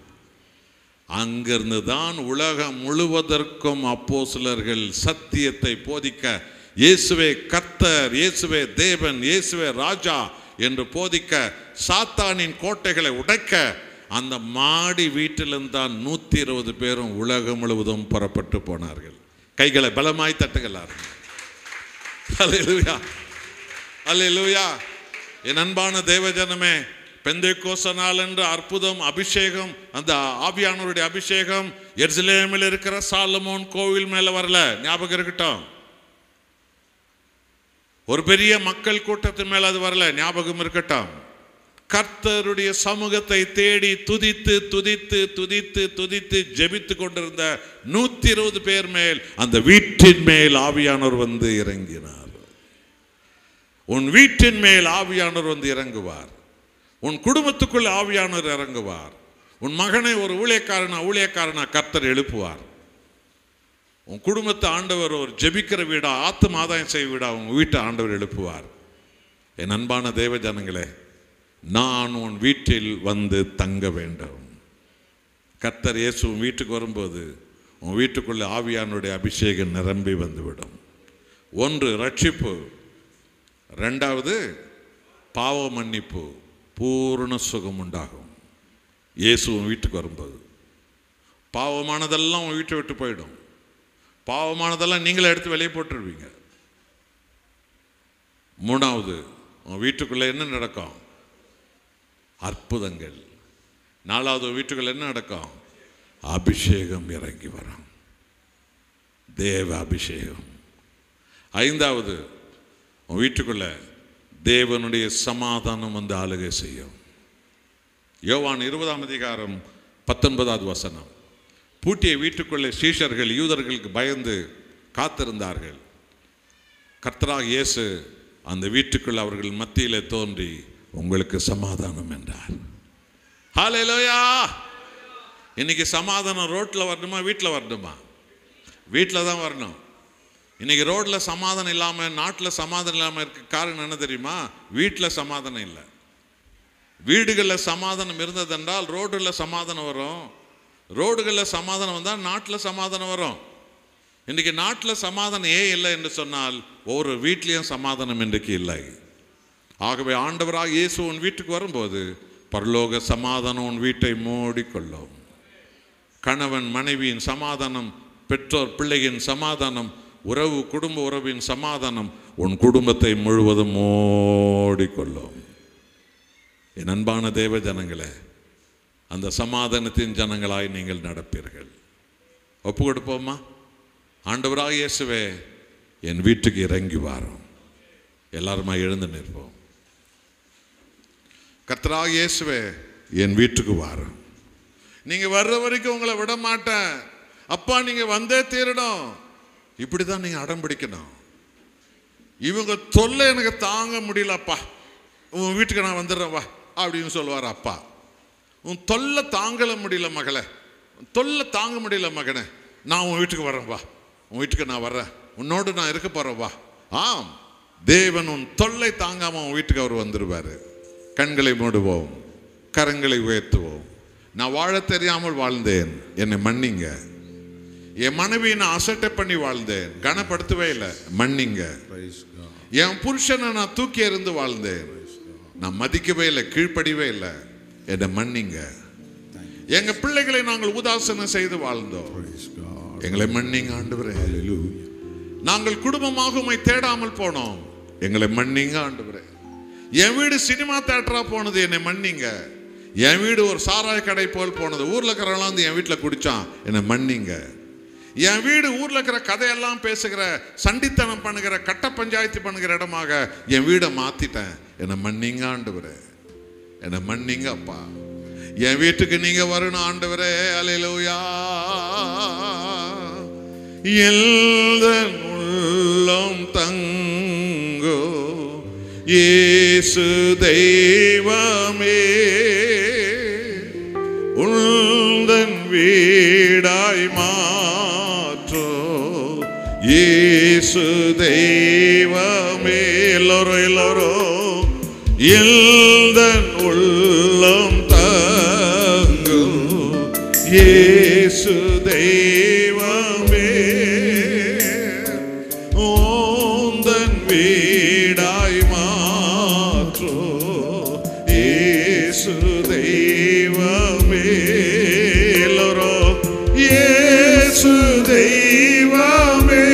அங்கிருந்து தான் உலகம் முழுவதற்கும் அப்போஸ்தலர்கள் சத்தியத்தை போதிக்க, இயேசுவே கர்த்தர், இயேசுவே தேவன், இயேசுவே ராஜா என்று போதிக்க, சாத்தானின் கோட்டைகளை உடைக்க அந்த மாடி வீட்டிலிருந்து தான் 120 பேரும் உலகம் முழுவதும் புறப்பட்டு போனார்கள். கைகளை பலமாய் தட்டுகிறார்கள். அல்லேலூயா, அல்லேலூயா. என் அன்பான தேவஜனமே, பெந்தெக்கோஸ்து நாள் என்ற அற்புதம், அபிஷேகம், அந்த ஆவியானவருடைய அபிஷேகம் எருசலேமில் இருக்கிற சாலமோன் கோவில் மேல வரல. ஞாபகம் இருக்கட்டும். ஒரு பெரிய மக்கள் கூட்டத்தின் மேல் அது வரல, ஞாபகம் இருக்கட்டும். கர்த்தருடைய சமூகத்தை தேடி துதித்து துதித்து துதித்து துதித்து ஜெபித்து கொண்டிருந்த 120 பேர் மேல் அந்த வீட்டின் மேல் ஆவியானவர் வந்து இறங்கினார். உன் வீட்டின் மேல் ஆவியானவர் வந்து இறங்குவார். உன் குடும்பத்துக்குள் ஆவியானவர் இறங்குவார். உன் மகனை ஒரு ஊழியக்காரனா கர்த்தர் எழுப்புவார். உன் குடும்பத்தை ஆண்டவர் ஒரு ஜெபிக்கிற வீடா, ஆத்தும ஆதாயம் செய்ய வீடா உன் வீட்டை ஆண்டவர் எழுப்புவார். என் அன்பான தேவ ஜனங்களே, நான் உன் வீட்டில் வந்து தங்க வேண்டும். கர்த்தர் இயேசு உன் வீட்டுக்கு வரும்போது உன் வீட்டுக்குள்ள ஆவியானுடைய அபிஷேகம் நிரம்பி வந்துவிடும். 1 ரட்சிப்பு, 2வது பாவ மன்னிப்பு, பூர்ண சுகம் உண்டாகும். இயேசு உன் வீட்டுக்கு வரும்போது பாவமானதெல்லாம் உன் வீட்டை விட்டு போயிடும். பாவமானதெல்லாம் நீங்களே எடுத்து வெளியே போட்டுருவீங்க. 3வது உன் வீட்டுக்குள்ள என்ன நடக்கும்? அற்புதங்கள். 4வது வீட்டுக்குள்ள என்ன நடக்கும்? அபிஷேகம் இறங்கி வரும், தேவ அபிஷேகம். 5வது உன் வீட்டுக்குள்ள தேவனுடைய சமாதானம் வந்து ஆளுகை செய்யும். யோவான் 20ஆம் அதிகாரம் 19வது வசனம். பூட்டிய வீட்டுக்குள்ளே சீஷர்கள் யூதர்களுக்கு பயந்து காத்திருந்தார்கள். கர்த்தராகிய இயேசு அந்த வீட்டுக்குள் அவர்கள் மத்தியிலே தோன்றி உங்களுக்கு சமாதானம் என்றார். ஹல்லேலூயா. இன்னைக்கு சமாதானம் ரோட்டில் வரணுமா, வீட்டில் வரணுமா? வீட்டில் தான் வரணும். இன்னைக்கு ரோட்டில் சமாதானம் இல்லாமல், நாட்டில் சமாதானம் இல்லாமல் இருக்க காரணம் என்ன தெரியுமா? வீட்டில் சமாதானம் இல்லை. வீடுகளில் சமாதானம் இருந்ததென்றால் ரோடுகளில் சமாதானம் வரும். ரோடுகளில் சமாதானம் வந்தால் நாட்டில் சமாதானம் வரும். இன்றைக்கி நாட்டில் சமாதானம் ஏன் இல்லை என்று சொன்னால் ஒவ்வொரு வீட்லேயும் சமாதானம் இன்றைக்கு இல்லை. ஆகவே ஆண்டவராக இயேசு உன் வீட்டுக்கு வரும்போது பரலோக சமாதானம் உன் வீட்டை மூடிக்கொள்ளும். கணவன் மனைவியின் சமாதானம், பெற்றோர் பிள்ளையின் சமாதானம், உறவு குடும்ப உறவின் சமாதானம் உன் குடும்பத்தை முழுவதும் மூடிக்கொள்ளும். என் அன்பான தேவ ஜனங்களே, அந்த சமாதானத்தின் ஜனங்களாய் நீங்கள் நடப்பீர்கள். ஒப்பு கொடுப்போமா? ஆண்டவராக இயேசுவே என் வீட்டுக்கு இறங்கி வாரும். எல்லாருமா எழுந்து நிற்போம். கர்த்தராக இயேசுவே என் வீட்டுக்கு வாரும். நீங்க வர்ற வரைக்கும் உங்களை விட மாட்டேன், அப்பா நீங்க வந்தே தீரணும், இப்படிதான் நீங்க அடம் பிடிக்கணும். இவங்க தொல்லை எனக்கு தாங்க முடியலப்பா, உன் வீட்டுக்கு நான் வந்துடுறேன் வா அப்படின்னு சொல்லுவார் அப்பா. உன் தொல்லை தாங்கல முடியல மகளே, தொல்லை தாங்க முடியல மகனே, நான் உன் வீட்டுக்கு வரேன் வா, உன் வீட்டுக்கு நான் வர்றேன், உன்னோடு நான் இருக்க போறேன் வா. ஆம், தேவன் உன் தொல்லை தாங்காம உன் வீட்டுக்கு அவர் வந்துடுவாரு. கண்களை மூடுவோம், கரங்களை உயர்த்துவோம். நான் வாழ தெரியாமல் வாழ்ந்தேன், என்னை மன்னிங்க. என் மனைவியை நான் அசட்டை பண்ணி வாழ்ந்தேன், கனப்படுத்தவே இல்லை, மன்னிங்க. என் புருஷனை நான் தூக்கி எறிந்து வாழ்ந்தேன், நான் மதிக்கவே இல்லை, கீழ்ப்படியவே இல்லை, என்னை மன்னிங்க. எங்க பிள்ளைகளை நாங்கள் உதாசனம் செய்து வாழ்ந்தோம், எங்களை மன்னிங்க ஆண்டவரே. நாங்கள் குடும்பமாக உம்மை தேடாமல் போனோம், எங்களை மன்னிங்க ஆண்டவரே. என் வீடு சினிமா தியேட்டரா போனது, என்னை மன்னிங்க. என் வீடு ஒரு சாராய கடை போல் போனது, ஊர்ல இருக்கிறவங்களாம் வந்து என் வீட்டில் குடிச்சான், என்னை மன்னிங்க. என் வீடு ஊர்ல இருக்கிற கதையெல்லாம் பேசுகிற, சண்டித்தனம் பண்ணுகிற, கட்ட பஞ்சாயத்து பண்ணுகிற இடமாக என் வீடை மாத்திட்டேன், என்னை மன்னிங்க ஆண்டவரே, என்னை மன்னிங்க அப்பா. என் வீட்டுக்கு நீங்க வரணும் ஆண்டவரே. அல்லேலூயா. எல்தன் உள்ளம் தங்கோ இயேசு தெய்வமே, உள்தன் வீடாய் மாற்றோ இயேசு தெய்வமே. எல்லாரும் எல்தன் உள்ளம் தங்கோ இயேசு தெய்வமே, ஓந்தன் வீடாய் மாற்றோ இயேசு தெய்வமே. எல்லாரும் இயேசு தெய்வமே,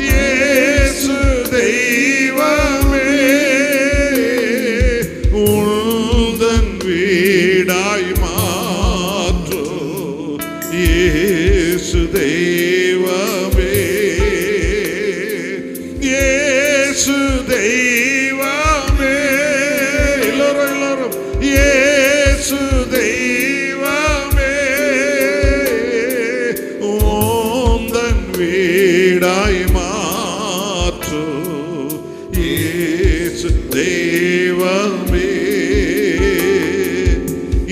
இயேசு தெய்வமே,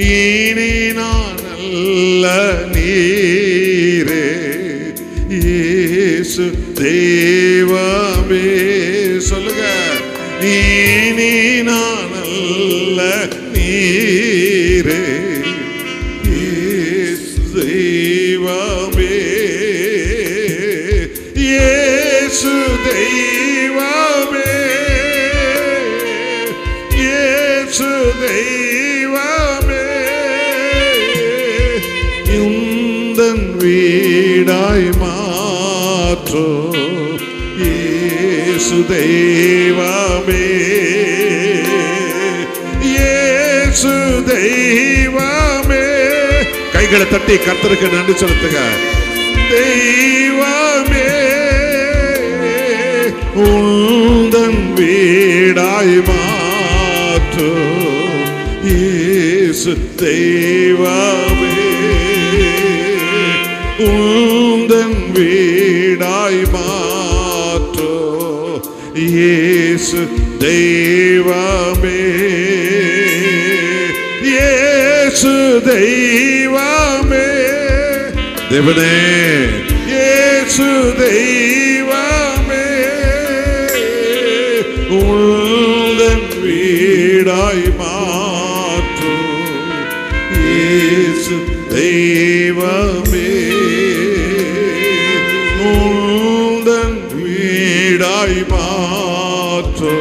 இனி நான் அல்ல நீரே இயேசு தெய்வமே. சொல்லுங்க, இனி நான் அல்ல நீரே இயேசு தெய்வமே. இயேசு தெய்வமே, இயேசு தெய்வமே. உந்தன் வீடாய் மாற்றோ இயேசு தெய்வமே. இயேசு தெய்வமே. கைகளை தட்டி கர்த்தருக்கு நன்றி செலுத்துங்க. தெய்வமே, உந்தன் வீடாய் மாற்றோ இயேசு தெய்வமே. உந்தன் வீடாய் மாற்றோ இயேசு தெய்வமே. இயேசு தெய்வமே. தேவனே, இயேசு தெய்வமே. உந்தன் வீடாய் மாற்றோ இயேசு தெய்வமே. உந்தன் வீடாய் மாற்றோ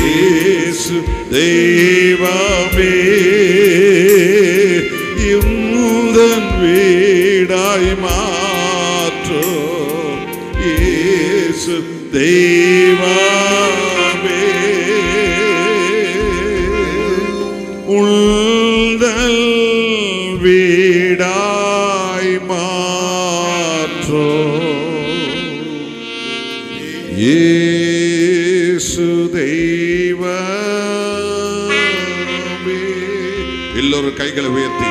இயேசு தெய்வமே. உந்தன் வீடாய் மாற்றோ இயேசு தெய்வமே. உந்தன் வீடாய் மாற்றோ இயேசு தெய்வமே. எல்லோரும் கைகளை உயர்த்தி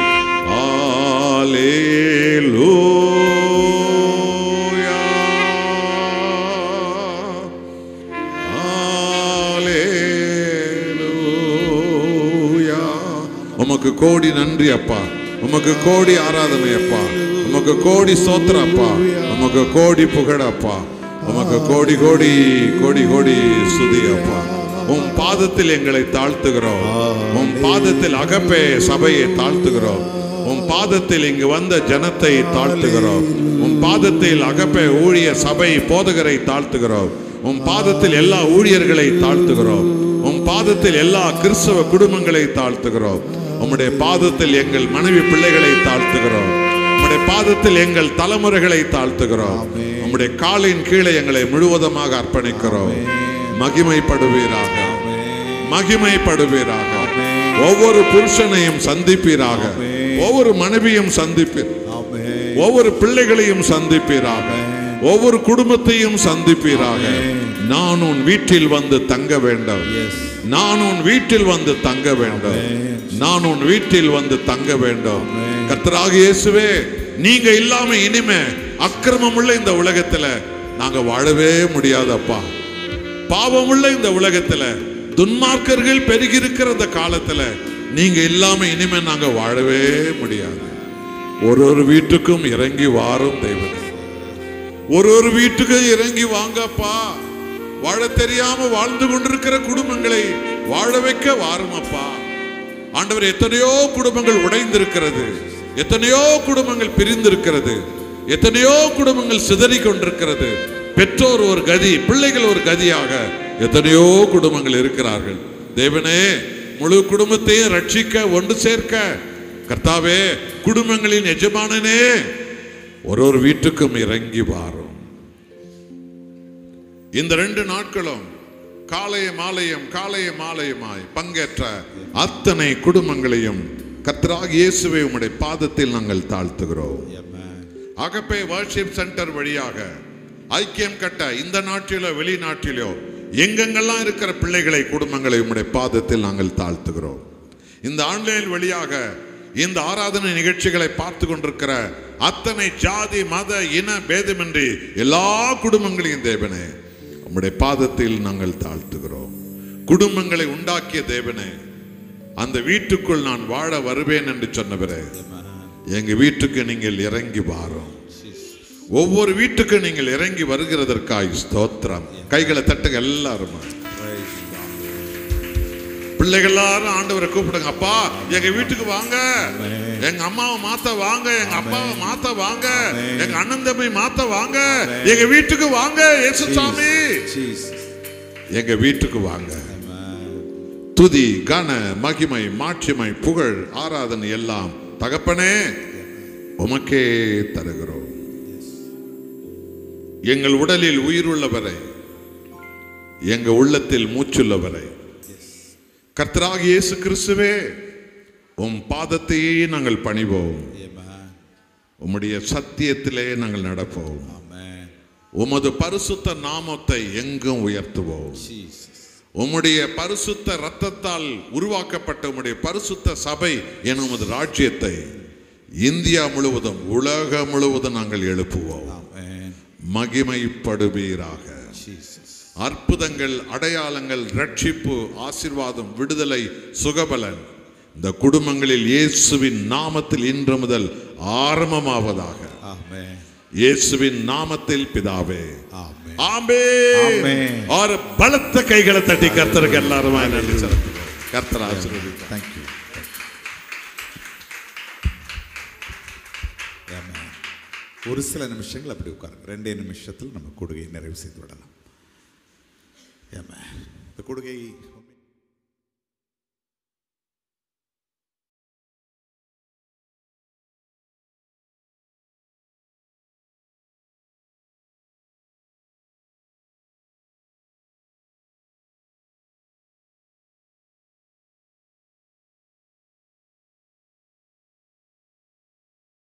அல்லேலூயா, அல்லேலூயா. உமக்கு கோடி நன்றி அப்பா, உமக்கு கோடி ஆராதனை அப்பா, உமக்கு கோடி ஸ்தோத்திரம் அப்பா, உமக்கு கோடி புகழ் அப்பா, உமக்கு கோடி கோடி கோடி கோடி ஸ்துதி அப்பா. உம் பாதத்தில் எங்களை தாழ்த்துகிறோம். உம் பாதத்தில் அகப்பே சபையை தாழ்த்துகிறோம். உம் பாதத்தில் இங்கு வந்த ஜனத்தை தாழ்த்துகிறோம். உம் பாதத்தில் அகப்பே ஊழிய சபை போதகரை தாழ்த்துகிறோம். உம் பாதத்தில் எல்லா ஊழியர்களை தாழ்த்துகிறோம். உம் பாதத்தில் எல்லா கிறிஸ்தவ குடும்பங்களை தாழ்த்துகிறோம். உம்முடைய பாதத்தில் எங்கள் மனைவி பிள்ளைகளை தாழ்த்துகிறோம். உம்முடைய பாதத்தில் எங்கள் தலைமுறைகளை தாழ்த்துகிறோம். உம்முடைய காலின் கீழே எங்களை முழுவதுமாக அர்ப்பணிக்கிறோம். மகிமைப்படுவீராக, மகிமைப்படுவீராக. ஒவ்வொரு புருஷனையும் சந்திப்பீராக, ஒவ்வொரு மனைவியும் சந்திப்பீர், ஒவ்வொரு பிள்ளைகளையும் சந்திப்பீராக, ஒவ்வொரு குடும்பத்தையும் சந்திப்பீராக. நான் உன் வீட்டில் வந்து தங்க வேண்டும், நான் உன் வீட்டில் வந்து தங்க வேண்டும், நான் உன் வீட்டில் வந்து தங்க வேண்டும். கர்த்தராகிய இயேசுவே, நீங்க இல்லாம இனிமே அக்கிரமம் உள்ள இந்த உலகத்துல நாங்க வாழவே முடியாதப்பா. பாவம் உள்ள இந்த உலகத்துல துன்மார்க்கர்கள் பெருகி இருக்கிற இந்த காலத்துல நீங்க இல்லாம இனிமே நாங்க வாழவே முடியாது. ஒரு வீட்டுக்கும் இறங்கி வாரும் தேவனே, ஒரு வீட்டுக்கும் இறங்கி வாங்கப்பா. வாழ தெரியாம வாழ்ந்து கொண்டிருக்கிற குடும்பங்களை வாழ வைக்க வாருமப்பா. ஆண்டவர், எத்தனையோ குடும்பங்கள் உடைந்திருக்கிறது, எத்தனையோ குடும்பங்கள் பிரிந்திருக்கிறது, எத்தனையோ குடும்பங்கள் சிதறி கொண்டிருக்கிறது. பெற்றோர் ஒரு கதி, பிள்ளைகள் ஒரு கதியாக எத்தனையோ குடும்பங்கள் இருக்கிறார்கள். தேவனே, முழு குடும்பத்தையும் ரட்சிக்க ஒன்று சேர்க்க கர்த்தாவே, குடும்பங்களின் எஜமானனே, ஒரு வீட்டுக்கும் இறங்கி வாரும். இந்த 2 நாட்களும் காலையும் மாலையுமாய் பங்கேற்ற அத்தனை குடும்பங்களையும் கர்த்தராகிய இயேசுவே உம்முடைய பாதத்தில் நாங்கள் தாழ்த்துகிறோம். அகப்பே வர்ஷிப் சென்டர் வழியாக ஐக்கியம் கட்ட இந்த நாட்டிலோ வெளிநாட்டிலோ எங்கெங்கெல்லாம் இருக்கிற பிள்ளைகளை, குடும்பங்களை உம்முடைய பாதத்தில் நாங்கள் தாழ்த்துகிறோம். இந்த ஆன்லைன் வழியாக இந்த ஆராதனை நிகழ்ச்சிகளை பார்த்து கொண்டிருக்கிற அத்தனை ஜாதி மத இன பேதமின்றி எல்லா குடும்பங்களையும் தேவனே உம்முடைய பாதத்தில் நாங்கள் தாழ்த்துகிறோம். குடும்பங்களை உண்டாக்கிய தேவனே, அந்த வீட்டுக்குள் நான் வாழ வருவேன் என்று சொன்னவரே, எங்க வீட்டுக்கு நீங்கள் இறங்கி வாரும். ஒவ்வொரு வீட்டுக்கு நீங்கள் இறங்கி வருகிறதற்காய் ஸ்தோத்திரம். கைகளை தட்டுங்க எல்லாரும். பிள்ளைகள் எல்லாரும் ஆண்டவரை கூப்பிடுங்க. அப்பா எங்க வீட்டுக்கு வாங்க, எங்க அம்மாவை மாத்த வாங்க, எங்க அப்பாவை மாத்த வாங்க, எங்க அண்ணன் தம்பி மாத்த வாங்க, எங்க வீட்டுக்கு வாங்க. இயேசு சாமி எங்க வீட்டுக்கு வாங்க. துதி கன மகிமை மாட்சிமை புகழ் ஆராதனை எல்லாம் தகப்பனே உமக்கே தருகிறோம். எங்கள் உடலில் உயிருள்ளவரை, எங்க உள்ளத்தில் மூச்சுள்ளவரை, கர்த்தராகிய இயேசு கிறிஸ்துவே, உம் பாதத்தையே நாங்கள் பணிவோம். உம்முடைய சத்தியத்திலே நாங்கள் நடப்போம். உமது பரிசுத்த நாமத்தை எங்கும் உயர்த்துவோம். உம்முடைய பரிசுத்த இரத்தத்தால் உருவாக்கப்பட்ட உம்முடைய பரிசுத்த சபை எனும் உமது ராஜ்யத்தை இந்தியா முழுவதும் உலகம் முழுவதும் நாங்கள் எழுப்புவோம். மகிமைப்படுவீராக. அற்புதங்கள், அடையாளங்கள், ரட்சிப்பு, ஆசீர்வாதம், விடுதலை, சுகபலன் இந்த குடும்பங்களில் இயேசுவின் நாமத்தில் இன்று முதல் ஆரம்பமாவதாக. இயேசுவின் நாமத்தில் பிதாவே, ஆமென். और பலத்த கைகளை தட்டி கர்த்தருக்கு எல்லாரும் நன்றி செலுத்துங்க. கர்த்தர் ஆசீர்வதிப்பார். Thank you. ஒரு சில நிமிஷங்கள் அப்படி உட்காருங்க. 2 நிமிஷத்தில் நம்ம கொடுகையை நிறைவு செய்து விடலாம். இந்த கொடுகை